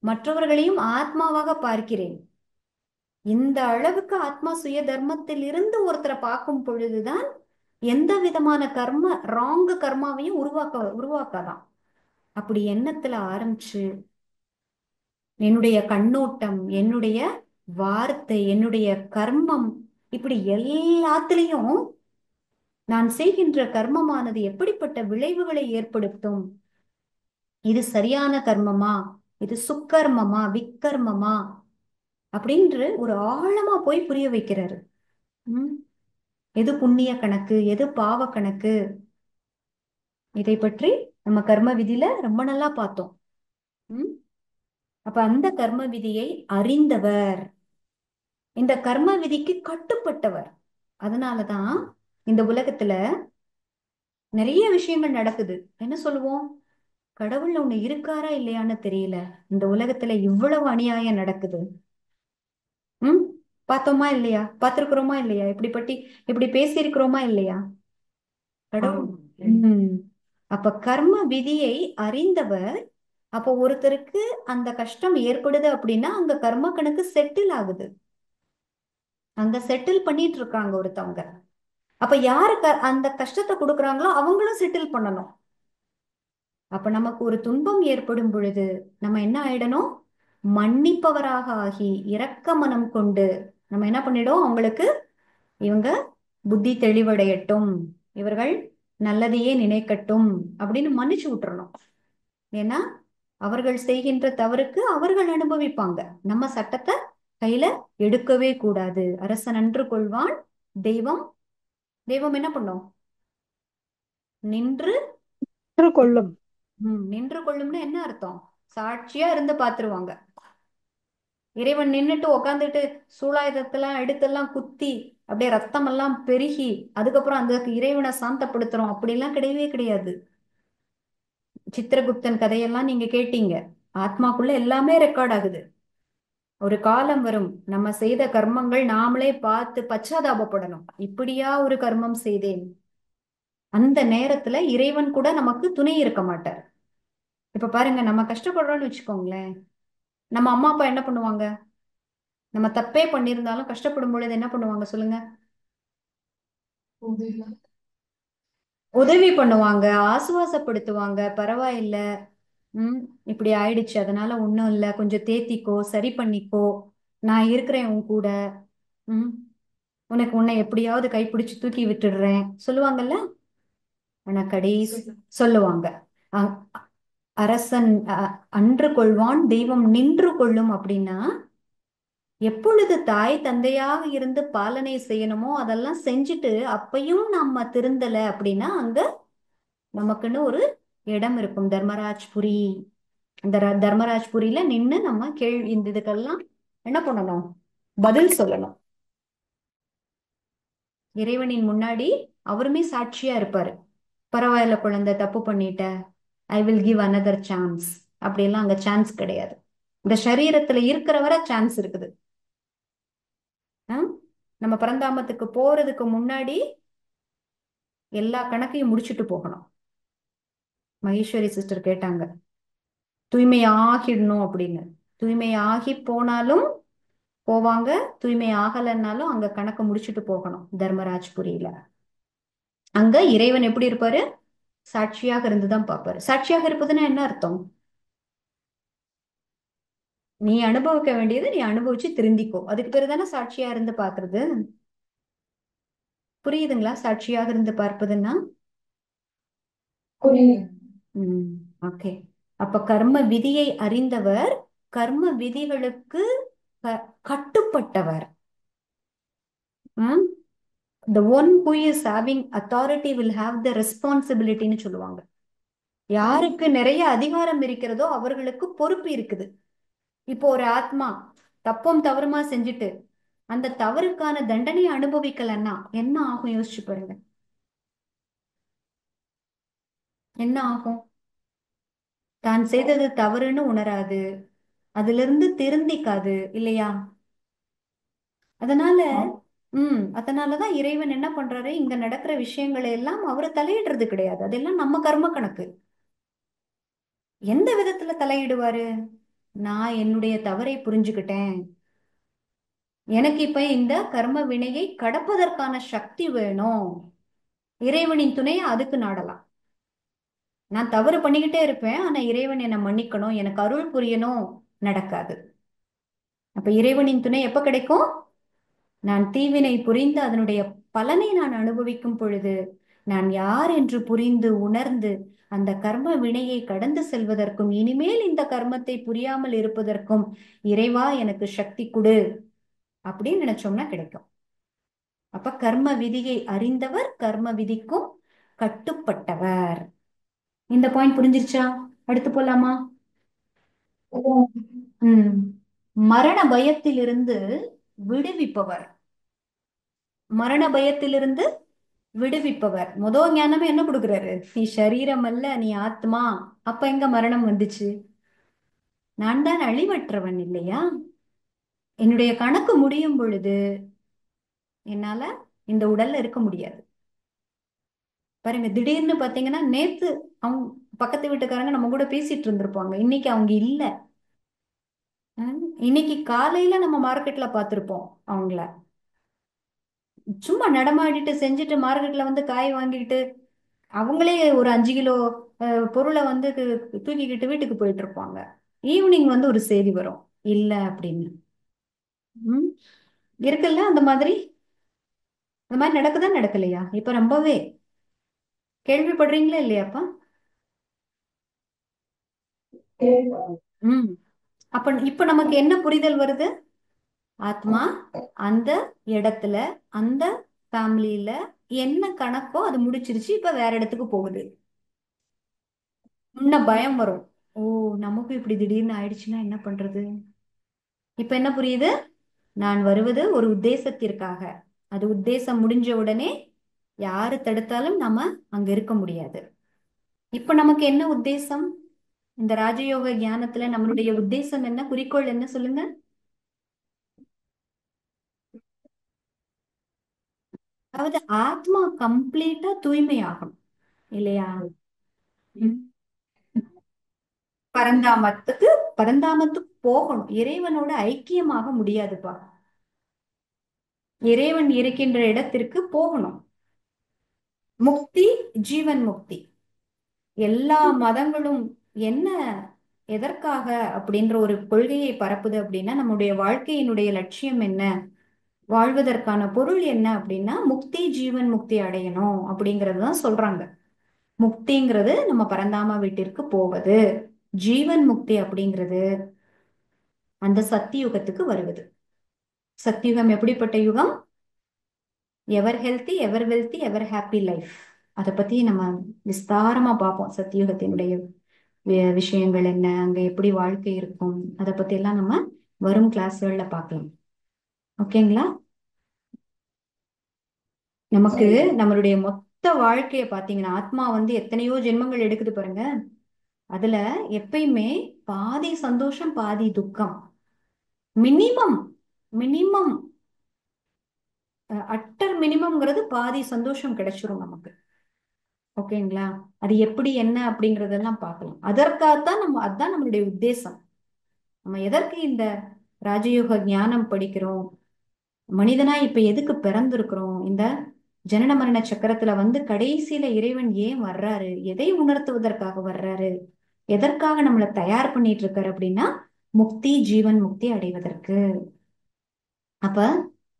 மற்றவர்களையும் ஆத்மாவாக பார்க்கிறேன். இந்த அளவுக்கு ஆத்மா சுய தர்மத்தில் இருந்து ஒருத்தரை பார்க்கும் பொழுதுதான் எந்த விதமான ராங்கு கர்மாவையும் உருவாக்காதான். அப்படி எண்ணத்துல ஆரம்பிச்சு என்னுடைய கண்ணோட்டம், என்னுடைய வார்த்தை, என்னுடைய கர்மம், இப்படி எல்லாத்திலையும் நான் செய்கின்ற கர்மமானது எப்படிப்பட்ட விளைவுகளை ஏற்படுத்தும், இது சரியான கர்மமா, இது சுக்கர்மமா, விக்கர்மமா அப்படின்று ஒரு ஆழமா போய் புரிய வைக்கிறாரு. எது புண்ணிய கணக்கு, எது பாவ கணக்கு, இதை பற்றி நம்ம கர்ம விதியில ரொம்ப நல்லா பார்த்தோம். அப்ப அந்த கர்ம விதியை அறிந்தவர், இந்த கர்ம விதிக்கு கட்டுப்பட்டவர். அதனாலதான் இந்த உலகத்துல நிறைய விஷயங்கள் நடக்குது. என்ன சொல்லுவோம்? கடவுள் ஒண்ணு இருக்காரா இல்லையான்னு தெரியல. இந்த உலகத்துல இவ்வளவு அநியாயம் நடக்குது. பார்த்தோமா இல்லையா? பார்த்திருக்கிறோமா இல்லையா? இப்படி பேசியிருக்கிறோமா இல்லையா? கடவுள். அப்ப கர்ம விதியை அறிந்தவர். அப்போ ஒருத்தருக்கு அந்த கஷ்டம் ஏற்படுது அப்படின்னா அங்க கர்ம கணக்கு செட்டில் ஆகுது. அங்க செட்டில் பண்ணிட்டு இருக்காங்க ஒருத்தவங்க. அப்ப யாரு அந்த கஷ்டத்தை கொடுக்குறாங்களோ அவங்களும் செட்டில் பண்ணணும். அப்ப நமக்கு ஒரு துன்பம் ஏற்படும் பொழுது நம்ம என்ன ஆயிடணும்? மன்னிப்பவராக ஆகி இரக்க மனம் கொண்டு நம்ம என்ன பண்ணிடும்? அவங்களுக்கு இவங்க புத்தி தெளிவடையட்டும், இவர்கள் நல்லதையே நினைக்கட்டும் அப்படின்னு மன்னிச்சு விட்டுறணும். ஏன்னா அவர்கள் செய்கின்ற தவறுக்கு அவர்கள் அனுபவிப்பாங்க. நம்ம சட்டத்தை கையில எடுக்கவே கூடாது. அரசன் நன்று கொள்வான், தெய்வம் தெய்வம் என்ன பண்ணும்? நின்று கொள்ளும். நின்று கொள்ளும்னு என்ன அர்த்தம்? சாட்சியா இருந்து பாத்துருவாங்க. இறைவன் நின்னுட்டு உக்காந்துட்டு சூலாயுதத்தெல்லாம் எடுத்தெல்லாம் குத்தி அப்படியே ரத்தம் எல்லாம் பெருகி அதுக்கப்புறம் அந்த இறைவனை சாந்தப்படுத்துறோம் அப்படிலாம் கிடையவே கிடையாது. சித்திரகுப்தன் கதையெல்லாம் நீங்க கேட்டீங்க. ஆத்மாக்குள்ள எல்லாமே ரெக்கார்ட் ஆகுது. ஒரு காலம் வரும், நம்ம செய்த கர்மங்கள் நாமளே பார்த்து பச்சாதாபப்படணும். இப்படியா ஒரு கர்மம் செய்தேன். அந்த நேரத்துல இறைவன் கூட நமக்கு துணை இருக்க மாட்டார். இப்ப பாருங்க, நம்ம கஷ்டப்படுறோம்னு வச்சுக்கோங்களேன். நம்ம அம்மா அப்பா என்ன பண்ணுவாங்க? நம்ம தப்பே பண்ணியிருந்தாலும் கஷ்டப்படும் பொழுது என்ன பண்ணுவாங்க சொல்லுங்க? உதவி பண்ணுவாங்க, ஆசுவாசப்படுத்துவாங்க. பரவாயில்ல, ம் இப்படி ஆயிடுச்சு, அதனால ஒண்ணும் இல்ல, கொஞ்சம் தேத்திக்கோ, சரி பண்ணிக்கோ, நான் இருக்கிறேன் உன் கூட. ம் உனக்கு உன்னை எப்படியாவது கைப்பிடிச்சு தூக்கி விட்டுடுறேன் சொல்லுவாங்கல்ல. ஆனா கடைசி சொல்லுவாங்க, அ- அரசன் அன்று கொள்வான், தெய்வம் நின்று கொள்ளும் அப்படின்னா எப்பொழுது தாய் தந்தையாக இருந்து பாலனை செய்யணுமோ அதெல்லாம் செஞ்சுட்டு அப்பையும் நம்ம திருந்தல அப்படின்னா அங்க நமக்குன்னு ஒரு இடம் இருக்கும், தர்மராஜ்புரி. அந்த தர்மராஜ்புரியில நின்னு நம்ம கேள்வி இந்த இதுக்கெல்லாம் என்ன பண்ணணும்? பதில் சொல்லணும். இறைவனின் முன்னாடி அவருமே சாட்சியா இருப்பாரு. பரவாயில்ல குழந்தை, தப்பு பண்ணிட்ட, I will give another chance. அப்படியெல்லாம் அங்க சான்ஸ் கிடையாது. இந்த சரீரத்துல இருக்கிற வரை சான்ஸ் இருக்குது. ஆ? நம்ம பரந்தாமத்துக்கு போறதுக்கு முன்னாடி எல்லா கணக்கையும் முடிச்சுட்டு போகணும். மகேஸ்வரி சிஸ்டர் கேட்டாங்க, தூய்மை ஆகிடணும் அப்படின்னு. தூய்மை ஆகி போனாலும் போவாங்க, தூய்மை ஆகலைன்னாலும் அங்க கணக்கு முடிச்சுட்டு போகணும் தர்மராஜ்புரியில. அங்க இறைவன் எப்படி இருப்பாரு? சாட்சியாக இருந்துதான் பார்ப்பாரு. சாட்சியாக இருப்பதுன்னா என்ன அர்த்தம்? நீ அனுபவிக்க வேண்டியது நீ அனுபவிச்சு திருந்திக்கோ, அதுக்கு பேரு தானே சாட்சியா இருந்து பார்க்கிறது. புரியுதுங்களா சாட்சியாக இருந்து பார்ப்பதுன்னா? ம் ஓகே. அப்ப கர்ம விதியை அறிந்தவர், கர்ம விதிகளுக்கு கட்டுப்பட்டவர். the one who is having authority will have the responsibilityன்னு சொல்லுவாங்க. யாருக்கு நிறைய அதிகாரம் இருக்கிறதோ அவர்களுக்கு பொறுப்பு இருக்குது. இப்போ ஒரு ஆத்மா தப்பும் தவறுமா செஞ்சுட்டு அந்த தவறுக்கான தண்டனையை அனுபவிக்கலன்னா என்ன ஆகும்? யோசிச்சு பாருங்க, என்ன ஆகும்? தான் செய்தது தவறுன்னு உணராது, அதிலிருந்து திருந்திக்காது இல்லையா? அதனால அதனாலதான் இறைவன் என்ன பண்றாரு, இங்க நடக்கிற விஷயங்களை எல்லாம் அவரு தலையிடுறது கிடையாது. அதெல்லாம் நம்ம கர்ம கணக்கு. எந்த விதத்துல தலையிடுவாரு? நான் என்னுடைய தவறை புரிஞ்சுக்கிட்டேன், எனக்கு இப்ப இந்த கர்ம வினையை கடப்பதற்கான சக்தி வேணும், இறைவனின் துணையை அதுக்கு நாடலாம். நான் தவறு பண்ணிக்கிட்டே இருப்பேன், ஆனா இறைவன் என்னை மன்னிக்கணும், எனக்கு அருள் புரியணும், நடக்காது. அப்ப இறைவனின் துணை எப்ப கிடைக்கும்? நான் தீவினை புரிந்து அதனுடைய பலனை நான் அனுபவிக்கும் பொழுது, நான் யார் என்று புரிந்து உணர்ந்து அந்த கர்ம வினையை கடந்து செல்வதற்கும் இனிமேல் இந்த கர்மத்தை புரியாமல் இருப்பதற்கும் இறைவா எனக்கு சக்தி கொடு அப்படின்னு நினைச்சோம்னா கிடைக்கும். அப்ப கர்ம விதியை அறிந்தவர், கர்ம விதிக்கும் கட்டுப்பட்டவர். இந்த பாயிண்ட் புரிஞ்சிருச்சா? அடுத்து போலாமா? ம் மரண பயத்திலிருந்து விடுவிப்பவர். மரண பயத்திலிருந்து விடுவிப்பவர். முதல் ஞானமே என்ன கொடுக்குறாரு? நீ சரீரம் அல்ல, நீ ஆத்மா. அப்ப எங்க மரணம் வந்துச்சு? நான் தான் அழிவற்றவன் இல்லையா? என்னுடைய கணக்கு முடியும் பொழுது என்னால இந்த உடல்ல இருக்க முடியாது. பாருங்க, திடீர்னு பாத்தீங்கன்னா நேத்து அவங்க பக்கத்து வீட்டுக்காரங்க நம்ம கூட பேசிட்டு இருந்திருப்பாங்க, இன்னைக்கு அவங்க இல்ல. இன்னைக்கு காலையில நம்ம மார்க்கெட்ல பார்த்திருப்போம் அவங்கள. சும்மா நடமாடிட்டு செஞ்சுட்டு மார்க்கெட்ல வந்து காய் வாங்கிட்டு அவங்களே ஒரு 5 கிலோ பொருளை வந்து தூக்கிக்கிட்டு வீட்டுக்கு போயிட்டு இருப்பாங்க. ஈவினிங் வந்து ஒரு செய்தி வரும், இல்ல அப்படின்னு. ம். இருக்குல்ல அந்த மாதிரி. அந்த மாதிரி நடக்குதா நடக்கலையா இப்ப ரொம்பவே கேள்விப்படுறீங்களா இல்லையாப்பா? ம். அப்ப இப்ப நமக்கு என்ன புரிதல் வருது? ஆத்மா அந்த இடத்துல, அந்த ஃபேமிலியில என்ன கணக்கோ அது முடிச்சிருச்சு, இப்ப வேற இடத்துக்கு போகுது. முன்ன பயம் வரும். ஓ, நமக்கு இப்படி திடீர்னு ஆயிடுச்சுன்னா என்ன பண்றது? இப்ப என்ன புரியுது? நான் வருவது ஒரு உத்தேசத்திற்காக. அது உத்தேசம் முடிஞ்ச உடனே யாரு தடுத்தாலும் நாம அங்க இருக்க முடியாது. இப்ப நமக்கு என்ன உத்தேசம்? இந்த ராஜயோக ஞானத்துல நம்மளுடைய உத்தேசம் என்ன, குறிக்கோள் என்ன சொல்லுங்க? அதாவது ஆத்மா கம்ப்ளீட்டா தூய்மையாகணும், இல்லையா? ம். பரந்தாமத்துக்கு பரந்தாமத்துக்கு போகணும். இறைவனோட ஐக்கியமாக முடியாதுப்பா. இறைவன் இருக்கின்ற இடத்திற்கு போகணும். முக்தி, ஜீவன் முக்தி. எல்லா மதங்களும் என்ன, எதற்காக அப்படின்ற ஒரு கொள்கையை பரப்புது அப்படின்னா, நம்முடைய வாழ்க்கையினுடைய லட்சியம் என்ன, வாழ்வதற்கான பொருள் என்ன அப்படின்னா முக்தி, ஜீவன் முக்தி அடையணும் அப்படிங்கறது தான் சொல்றாங்க. முக்திங்கிறது நம்ம பரந்தாம வீட்டிற்கு போவது. ஜீவன் முக்தி அப்படிங்கிறது அந்த சத்தியுகத்துக்கு வருவது. சத்தியுகம் எப்படிப்பட்ட யுகம்? எவர் ஹெல்த்தி, எவர் வெல்த்தி, எவர் ஹாப்பி லைஃப். அதை பத்தி நம்ம விஸ்தாரமா பார்ப்போம். சத்தியுகத்தினுடைய விஷயங்கள் என்ன, அங்க எப்படி வாழ்க்கை இருக்கும், அதை பத்தி எல்லாம் நம்ம வரும் கிளாஸ்கள்ல பார்க்கலாம். ஓகேங்களா? நமக்கு நம்மளுடைய மொத்த வாழ்க்கைய பாத்தீங்கன்னா, ஆத்மா வந்து எத்தனையோ ஜென்மங்கள் எடுக்குது பாருங்க. அதுல எப்பயுமே பாதி சந்தோஷம் பாதி துக்கம். மினிமம் மினிமம் அட்டர் மினிமம்ங்கிறது பாதி சந்தோஷம் கிடைச்சிரும் நமக்கு. ஓகேங்களா? அது எப்படி என்ன அப்படிங்கறதெல்லாம் பார்க்கலாம். அதற்காகத்தான் நம்ம, அதுதான் நம்மளுடைய உத்தேசம். நம்ம எதற்கு இந்த ராஜயோக ஞானம் படிக்கிறோம்? மனிதனா இப்ப எதுக்கு பிறந்திருக்கிறோம்? இந்த ஜனன மரண சக்கரத்துல வந்து கடைசியில இறைவன் ஏன் வர்றாரு, எதை உணர்த்துவதற்காக வர்றாரு, எதற்காக நம்மளை தயார் பண்ணிட்டு இருக்காரு அப்படின்னா முக்தி, ஜீவன் முக்தி அடைவதற்கு. அப்ப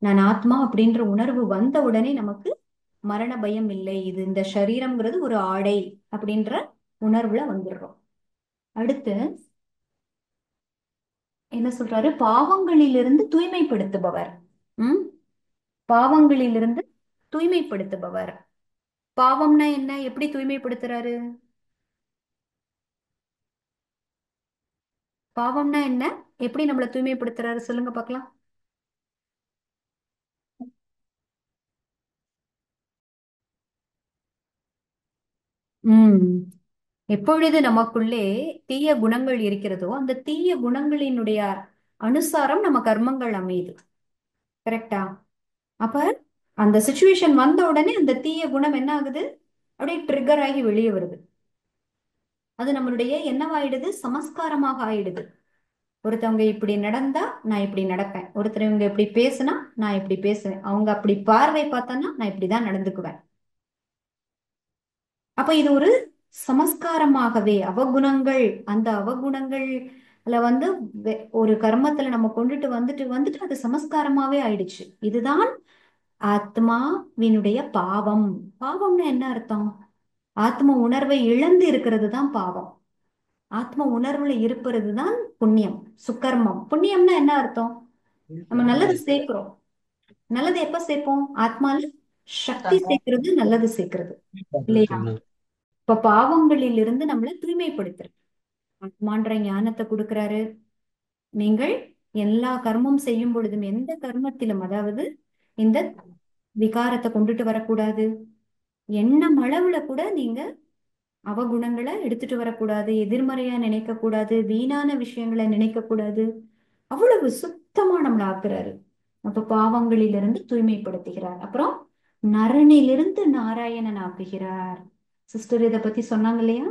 நான் ஆத்மா அப்படின்ற உணர்வு வந்த உடனே நமக்கு மரண பயம் இல்லை. இது இந்த சரீரம்ங்கிறது ஒரு ஆடை அப்படின்ற உணர்வுல வந்துடுறோம். அடுத்து என்ன சொல்றாரு? பாவங்களிலிருந்து தூய்மைப்படுத்துபவர். ம். பாவங்களிலிருந்து தூய்மைப்படுத்துபவர். பாவம்னா என்ன, எப்படி தூய்மைப்படுத்துறாரு? பாவம்னா என்ன, எப்படி நம்மளை தூய்மைப்படுத்துறாரு சொல்லுங்க பார்க்கலாம். ம். எப்பொழுது நமக்குள்ளே தீய குணங்கள் இருக்கிறதோ அந்த தீய குணங்களினுடைய அனுசாரம் நம்ம கர்மங்கள் அமையுது. கரெக்டா? அப்ப அந்த சுச்சுவேஷன் வந்த உடனே அந்த தீய குணம் என்ன ஆகுது? அப்படியே ட்ரிகர் ஆகி வெளியே வருது. அது நம்மளுடைய என்னவாயிடுது? சமஸ்காரமாக ஆயிடுது. ஒருத்தவங்க இப்படி நடந்தா நான் இப்படி நடப்பேன், ஒருத்தர் இப்படி பேசுனா நான் இப்படி பேசுவேன், அவங்க அப்படி பார்வை பார்த்தானா நான் இப்படிதான் நடந்துக்குவேன். அப்ப இது ஒரு சமஸ்காரமாகவே அவகுணங்கள், அந்த அவகுணங்கள்ல வந்து ஒரு கர்மத்துல நம்ம கொண்டுட்டு வந்துட்டு வந்துட்டு அது சமஸ்காரமாவே ஆயிடுச்சு. இதுதான் ஆத்மாவினுடைய பாவம். பாவம்னா என்ன அர்த்தம்? ஆத்ம உணர்வை இழந்து இருக்கிறது தான் பாவம். ஆத்ம உணர்வுல இருப்பது தான் புண்ணியம், சுக்கர்மம். புண்ணியம்னா என்ன அர்த்தம்? நம்ம நல்லது சேர்க்கிறோம். நல்லது எப்ப சேர்ப்போம்? ஆத்மால சக்தி சேர்க்கிறது, நல்லது சேர்க்கிறது, இல்லையா? இப்ப பாவங்களில் இருந்து நம்மளை தூய்மைப்படுத்துறது ஆத்மான்ற ஞானத்தை கொடுக்கிறாரு. நீங்கள் எல்லா கர்மம் செய்யும் பொழுதும் எந்த கர்மத்திலும், அதாவது இந்த விகாரத்தை கொண்டுட்டு வரக்கூடாது. எண்ணம் அளவுல கூட நீங்க அவகுணங்களை எடுத்துட்டு வரக்கூடாது, எதிர்மறையா நினைக்க கூடாது, வீணான விஷயங்களை நினைக்க கூடாது. அவ்வளவு சுத்தமா நம்மளை ஆக்குறாரு. அப்ப பாவங்களிலிருந்து தூய்மைப்படுத்துகிறார். அப்புறம் நரனிலிருந்து நாராயணன் ஆக்குகிறார். சிஸ்டர் இத பத்தி சொன்னாங்க இல்லையா?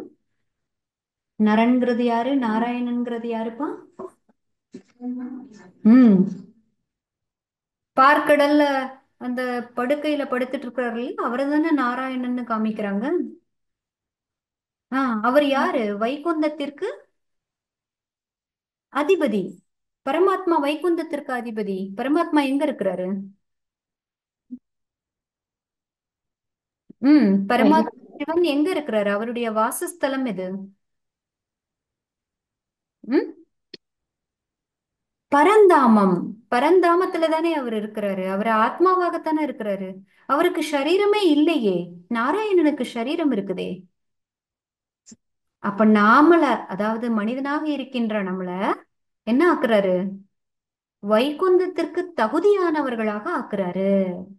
நரன்கிறது யாரு, நாராயணன்கிறது யாருப்பா? ம். பார்க்கடல்ல அந்த படுக்கையில படுத்துட்டு இருக்கிறாரு இல்லையா அவரை தானே நாராயணன்னு காமிக்கிறாங்க. அவர் யாரு? வைகுந்தத்திற்கு அதிபதி. பரமாத்மா வைகுந்தத்திற்கு அதிபதி. பரமாத்மா எங்க இருக்கிறாரு? பரமாத்மா சிவன் எங்க இருக்கிறாரு? அவருடைய வாசஸ்தலம் எது? ம் பரந்தாமம். பரந்தாமத்துல தானே அவர் இருக்கிறாரு. அவர் ஆத்மாவாகத்தானே இருக்கிறாரு. அவருக்கு சரீரமே இல்லையே. நாராயணனுக்கு சரீரம் இருக்குதே. அப்ப நாமள, அதாவது மனிதனாக இருக்கின்ற நம்மள என்ன ஆக்குறாரு? வைகுந்தத்திற்கு தகுதியானவர்களாக ஆக்குறாரு.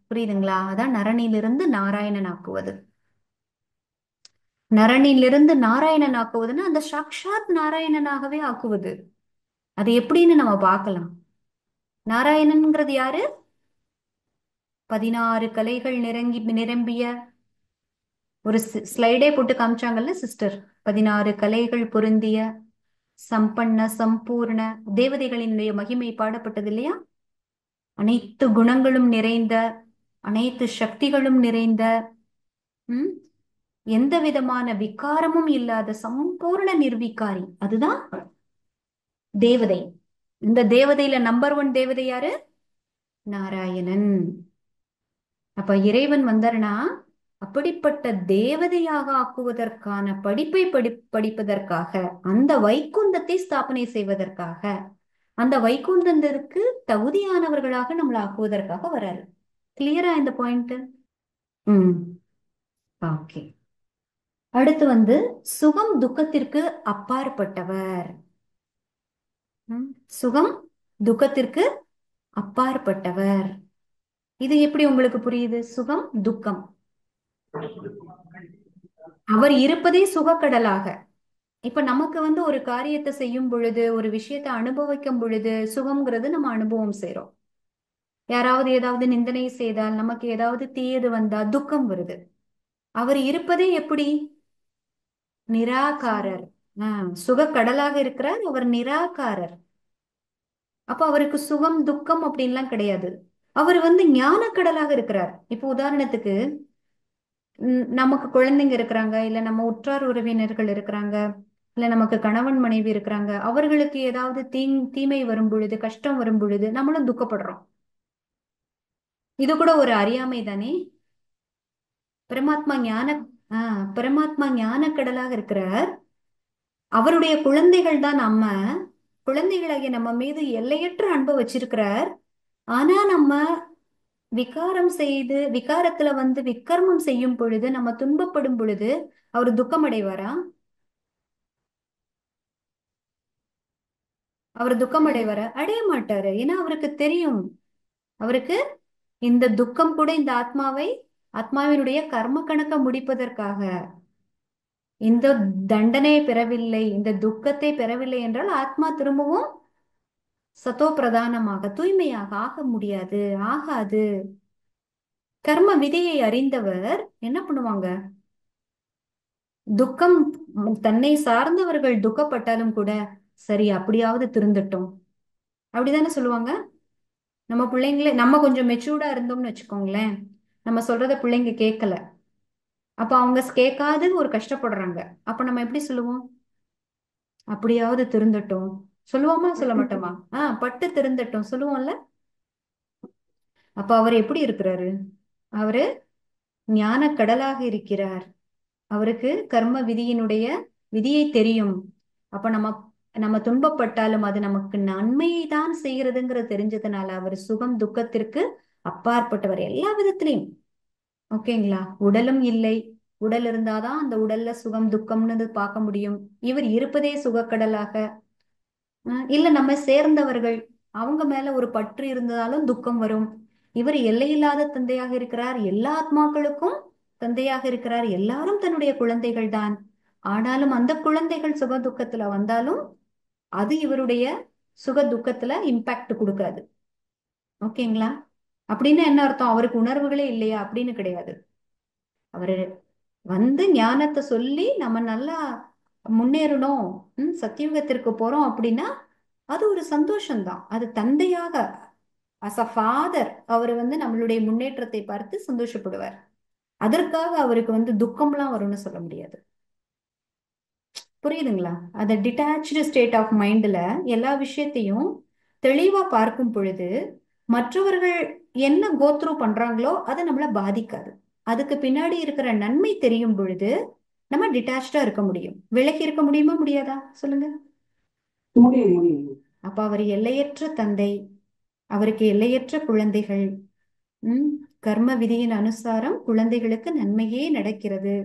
புரியுதுங்களா? அதான் நரனிலிருந்து நாராயணன் ஆக்குவது. நரனிலிருந்து நாராயணன் ஆக்குவதுன்னா அந்த சாக்ஷாத் நாராயணனாகவே ஆக்குவது. அது எப்படின்னு நம்ம பார்க்கலாம். நாராயணன்ங்கிறது யாரு? 16 கலைகள் நிரம்பிய ஒரு ஸ்லைடே போட்டு காமிச்சாங்கல்ல சிஸ்டர். 16 கலைகள் பொருந்திய சம்பன்ன சம்பூர்ண தேவதைகளினுடைய மகிமை பாடப்பட்டது இல்லையா? அனைத்து குணங்களும் நிறைந்த, அனைத்து சக்திகளும் நிறைந்த, ம் எந்த விதமான விகாரமும் இல்லாத சம்பூர்ண நிர்விகாரி, அதுதான் தேவதை. இந்த தேவதையில நம்பர் 1 தேவதை யாரு? நாராயணன். அப்ப இறைவன் வந்தாருன்னா அப்படிப்பட்ட தேவதையாக ஆக்குவதற்கான படிப்பை படிப்பதற்காக, அந்த வைகுந்தத்தை ஸ்தாபனை செய்வதற்காக, அந்த வைகுந்தத்திற்கு தகுதியானவர்களாக நம்மளை ஆக்குவதற்காக வராரு. கிளியரா இந்த பாயிண்ட்? ம் ஓகே. அடுத்து சுகம் துக்கத்திற்கு அப்பாற்பட்டவர். சுகம் துக்கத்திற்கு அப்பாற்பட்டவர். இது எப்படி உங்களுக்கு புரியுது? சுகம் துக்கம், அவர் இருப்பதே சுகக்கடலாக. இப்ப நமக்கு ஒரு காரியத்தை செய்யும் பொழுது, ஒரு விஷயத்தை அனுபவிக்கும் பொழுது சுகம்ங்கிறது நம்ம அனுபவம் செய்றோம். யாராவது ஏதாவது நிந்தனை செய்தால், நமக்கு ஏதாவது தீயது வந்தா துக்கம் வருது. அவர் இருப்பதே எப்படி? நிராகாரர். சுகக்கடலாக இருக்கிறார். அவர் நிராகாரர். அப்ப அவருக்கு சுகம் துக்கம் அப்படின்லாம் கிடையாது. அவர் ஞானக்கடலாக இருக்கிறார். இப்போ உதாரணத்துக்கு நமக்கு குழந்தைங்க இருக்கிறாங்க, இல்ல நம்ம உற்றார் உறவினர்கள் இருக்கிறாங்க, இல்ல நமக்கு கணவன் மனைவி இருக்கிறாங்க. அவர்களுக்கு ஏதாவது தீமை வரும் பொழுது, கஷ்டம் வரும் பொழுது நம்மளும் துக்கப்படுறோம். இது கூட ஒரு அறியாமை தானே. பரமாத்மா ஞான பரமாத்மா ஞானக்கடலாக இருக்கிறார். அவருடைய குழந்தைகள் தான் நம்ம. குழந்தைகளாகிய நம்ம மீது எல்லையற்ற அன்பை வச்சிருக்கிறார். ஆனா நம்ம விகாரம் செய்து, விகாரத்துல விக்கர்மம் செய்யும் பொழுது, நம்ம துன்பப்படும் பொழுது அவர் துக்கம் அடைவாரா? அவர் துக்கம் அடைவாரா? அடைய மாட்டாரு. ஏன்னா அவருக்கு தெரியும், அவருக்கு இந்த துக்கம் கூட இந்த ஆத்மாவினுடைய கர்ம கணக்க முடிப்பதற்காக. இந்த தண்டனையை பெறவில்லை, இந்த துக்கத்தை பெறவில்லை என்றால் ஆத்மா திரும்பவும் சத்தோ பிரதானமாக தூய்மையாக ஆக முடியாது, ஆகாது. கர்ம விதியை அறிந்தவர் என்ன பண்ணுவாங்க? துக்கம், தன்னை சார்ந்தவர்கள் துக்கப்பட்டாலும் கூட சரி அப்படியாவது திருந்தட்டும் அப்படிதானே சொல்லுவாங்க. நம்ம பிள்ளைங்களே, நம்ம கொஞ்சம் மெச்சூர்டா இருந்தோம்னு வச்சுக்கோங்களேன், நம்ம சொல்றத பிள்ளைங்க கேட்கல, அப்ப அவங்க கேட்காது ஒரு கஷ்டப்படுறாங்க. அப்ப நம்ம எப்படி சொல்லுவோம்? அப்படியாவது திருந்தட்டும் சொல்லுவோமா சொல்ல மாட்டோமா? பட்டு திருந்தட்டும் சொல்லுவோம்ல. அப்ப அவர் எப்படி இருக்கிறாரு? அவரு ஞான கடலாக இருக்கிறார். அவருக்கு கர்ம விதியை தெரியும். அப்ப நம்ம நம்ம துன்பப்பட்டாலும் அது நமக்கு நன்மையை தான் செய்கிறதுங்கிறது தெரிஞ்சதுனால அவர் சுகம் துக்கத்திற்கு அப்பாற்பட்டவர் எல்லா விதத்திலையும். ஓகேங்களா? உடலும் இல்லை, உடல் இருந்தாதான் அந்த உடல்ல சுகம் துக்கம்னு பார்க்க முடியும். இவர் இருப்பதே சுகக்கடலாக. இல்ல நம்ம சேர்ந்தவர்கள், அவங்க மேல ஒரு பற்று இருந்தாலும் துக்கம் வரும். இவர் எல்லையில்லாத தந்தையாக இருக்கிறார், எல்லா ஆத்மாக்களுக்கும் தந்தையாக இருக்கிறார். எல்லாரும் தன்னுடைய குழந்தைகள் தான். ஆனாலும் அந்த குழந்தைகள் சுக துக்கத்துல வந்தாலும் அது இவருடைய சுக துக்கத்துல இம்பாக்ட் கொடுக்காது. ஓகேங்களா? அப்படின்னு என்ன அர்த்தம்? அவருக்கு உணர்வுகளே இல்லையா அப்படின்னு கிடையாது. அவரு ஞானத்தை சொல்லி நம்ம நல்லா முன்னேறணும், சத்தியுகத்திற்கு போறோம் அப்படின்னா அது ஒரு சந்தோஷம்தான். அது தந்தையாக அஸ் அ ஃபாதர் அவர் நம்மளுடைய முன்னேற்றத்தை பார்த்து சந்தோஷப்படுவார். அதற்காக அவருக்கு துக்கம்லாம் வரும்னு சொல்ல முடியாது. புரியுதுங்களா? அந்த டிட்டாச்சு ஸ்டேட் ஆஃப் மைண்ட்ல எல்லா விஷயத்தையும் தெளிவா பார்க்கும் பொழுது மற்றவர்கள் என்ன கோத்ரூ பண்றாங்களோ அதை நம்மள பாதிக்காது. அதுக்கு பின்னாடி இருக்கிற நன்மை தெரியும் பொழுது நம்ம டிட்டாச்சா இருக்க முடியும். விலகி இருக்க முடியுமா முடியாதா சொல்லுங்க? அப்ப அவர் எல்லையற்ற தந்தை, அவருக்கு எல்லையற்ற குழந்தைகள். கர்ம விதியின் அனுசாரம் குழந்தைகளுக்கு நன்மையே நடக்கிறது.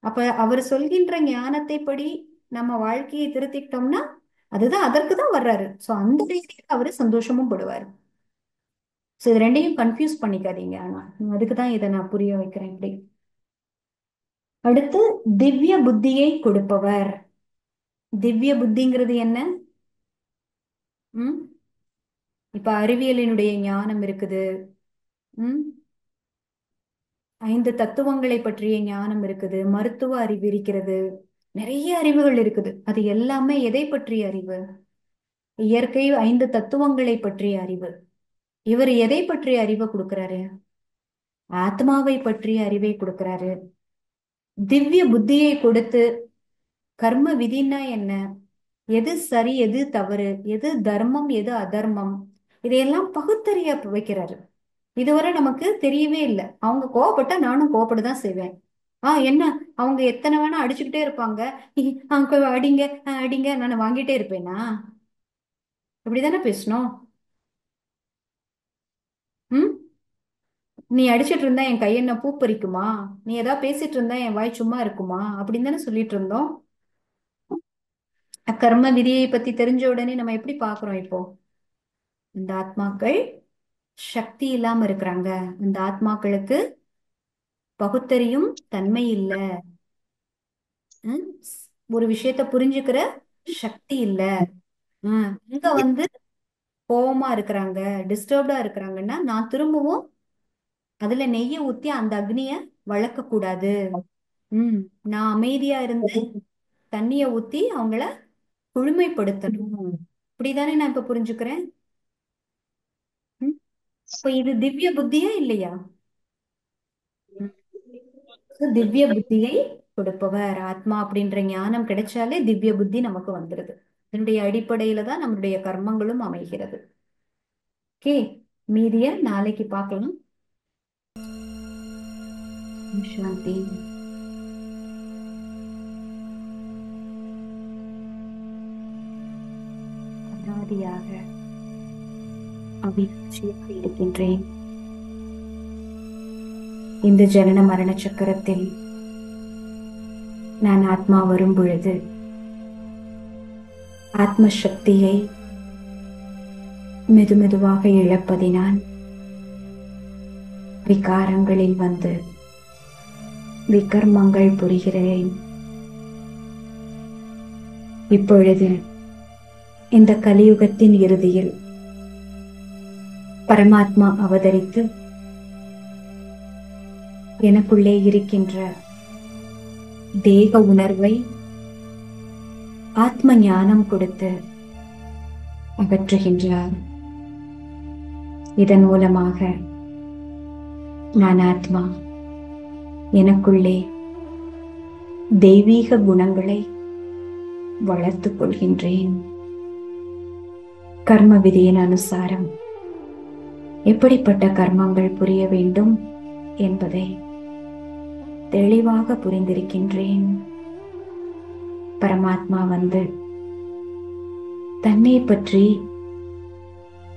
அப்ப அவர் சொல்கின்ற ஞானத்தை படி நம்ம வாழ்க்கையை திருத்திக்கிட்டோம்னா அதுதான் அதற்கு தான் வர்றாரு. சோ அந்த ரீதியில அவரு சந்தோஷமும் படுவாரு. சோ இது ரெண்டையும் கன்ஃபியூஸ் பண்ணிக்காதீங்க. ஆனா அதுக்குதான் இதை நான் புரிய வைக்கிறேன் இப்படி. அடுத்து திவ்ய புத்தியை கொடுப்பவர். திவ்ய புத்திங்கிறது என்ன? இப்ப அறிவியலினுடைய ஞானம் இருக்குது. 5 தத்துவங்களை பற்றிய ஞானம் இருக்குது, மருத்துவ அறிவு இருக்கிறது, நிறைய அறிவுகள் இருக்குது. அது எல்லாமே எதை பற்றிய அறிவு? இயற்கை 5 தத்துவங்களை பற்றிய அறிவு. இவர் எதை பற்றிய அறிவை கொடுக்கிறாரு? ஆத்மாவை பற்றிய அறிவை கொடுக்கிறாரு. திவ்ய புத்தியை கொடுத்து கர்ம விதினா என்ன, எது சரி எது தவறு, எது தர்மம் எது அதர்மம், இதையெல்லாம் பகுத்தறிய வைக்கிறாரு. இதுவரை நமக்கு தெரியவே இல்லை. அவங்க கோவப்பட்டா நானும் கோவப்படதான் செய்வேன். என்ன அவங்க எத்தனை வேணா அடிச்சுக்கிட்டே இருப்பாங்க, அடிங்க அடிங்க நான் வாங்கிட்டே இருப்பேனா? இப்படிதானே பேசணும். நீ அடிச்சிட்டு இருந்தா என் கையென்ன பூ பறிக்குமா, நீ ஏதாவது பேசிட்டு இருந்தா என் வாய் சும்மா இருக்குமா அப்படின்னு தானே சொல்லிட்டு இருந்தோம். கர்ம விதியை பத்தி தெரிஞ்ச உடனே நம்ம எப்படி பாக்குறோம்? இப்போ இந்த ஆத்மாக்கள் சக்தி இல்லாம இருக்கிறாங்க, இந்த ஆத்மாக்களுக்கு பகுத்தறியும் தன்மை இல்ல, ஒரு விஷயத்த புரிஞ்சுக்கிற சக்தி இல்ல. இங்க கோவமா இருக்கிறாங்க, டிஸ்டர்ப்டா இருக்கிறாங்கன்னா நான் திரும்பவும் அதுல நெய்ய ஊத்தி அந்த அக்னிய வளர்க்க கூடாது. நான் அமைதியா இருந்து தண்ணிய ஊத்தி அவங்கள குளுமைப்படுத்தணும். இப்படிதானே நான் இப்ப புரிஞ்சுக்கிறேன். அப்ப இது திவ்ய புத்தியா இல்லையா? திவ்ய புத்தியை கொடுப்பவர் ஆத்மா அப்படின்ற ஞானம் கிடைச்சாலே திவ்ய புத்தி நமக்கு வந்துருது. இதனுடைய அடிப்படையில தான் நம்மளுடைய கர்மங்களும் அமைகிறது. ஓகே, மீதிய நாளைக்கு பார்க்கலாம். சாந்தி. அனாதியாக அவிநாசியாக இருக்கின்றேன். இந்த ஜனன மரண சக்கரத்தில் நான் ஆத்மா வரும் பொழுது ஆத்ம சக்தியை மெதுமெதுவாக இழப்பதினால் விகாரங்களில் விகர்மங்கள் புரிகிறேன். இப்பொழுது இந்த கலியுகத்தின் இறுதியில் பரமாத்மா அவதரித்து எனக்குள்ளே இருக்கின்ற தேக உணர்வை ஆத்ம ஞானம் கொடுத்து அகற்றுகின்றார். இதன் மூலமாக நான் ஆத்மா எனக்குள்ளே தெய்வீக குணங்களை வளர்த்துக் கொள்கின்றேன். கர்ம விதியின் அனுசாரம் எப்படிப்பட்ட கர்மங்கள் புரிய வேண்டும் என்பதை தெளிவாக புரிந்திருக்கின்றேன். பரமாத்மா தன்னை பற்றி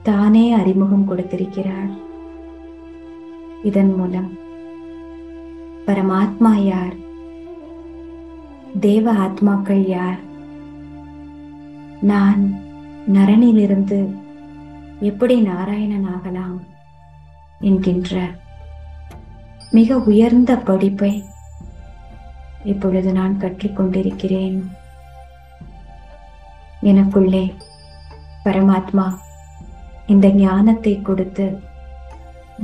தானே அறிமுகம் கொடுத்திருக்கிறார். இதன் மூலம் பரமாத்மா யார், தேவ ஆத்மாக்கள் யார், நான் நரனிலிருந்து எப்படி நாராயணன் ஆகலாம் என்கின்ற மிக உயர்ந்த படிப்பை இப்பொழுது நான் கற்றுக்கொண்டிருக்கிறேன். எனக்குள்ளே பரமாத்மா இந்த ஞானத்தை கொடுத்து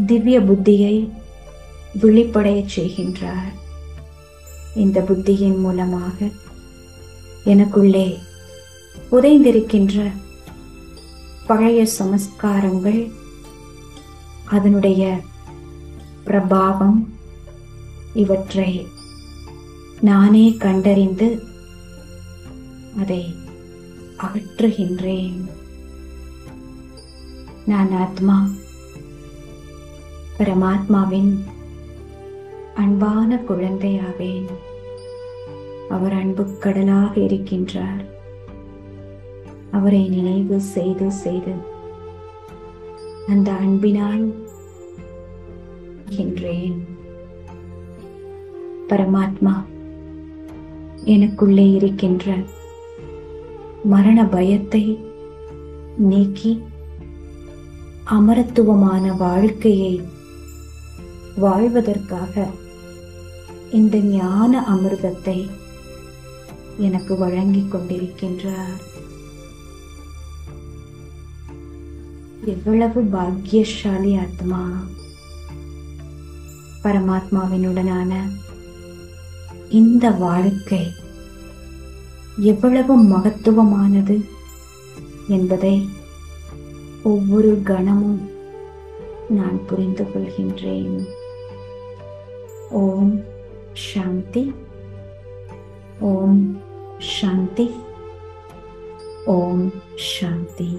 திவ்ய புத்தியை விழிப்படைய செய்கின்றார். இந்த புத்தியின் மூலமாக எனக்குள்ளே புதைந்திருக்கின்ற பழைய சமஸ்காரங்கள் அதனுடைய பிரபாவம் இவற்றை நானே கண்டறிந்து அதை அகற்றுகின்றேன். நான் ஆத்மா, பரமாத்மாவின் அன்பான குழந்தையாவேன். அவர் அன்பு கடலாக இருக்கின்றார். அவரை நினைவு செய்து செய்து அந்த அன்பினால் இருக்கின்றேன். பரமாத்மா எனக்குள்ளே இருக்கின்ற மரண பயத்தை நீக்கி அமரத்துவமான வாழ்க்கையை வாழ்வதற்காக இந்த ஞான அமிர்தத்தை எனக்கு வழங்கிக் கொண்டிருக்கின்றார். எவ்வளவு பாக்கியசாலி ஆத்மா! பரமாத்மாவினுடனான இந்த வாழ்க்கை எவ்வளவு மகத்துவமானது என்பதை ஒவ்வொரு கணமும் நான் புரிந்து கொள்கின்றேன். ஓம் சாந்தி, ஓம் சாந்தி, ஓம் சாந்தி.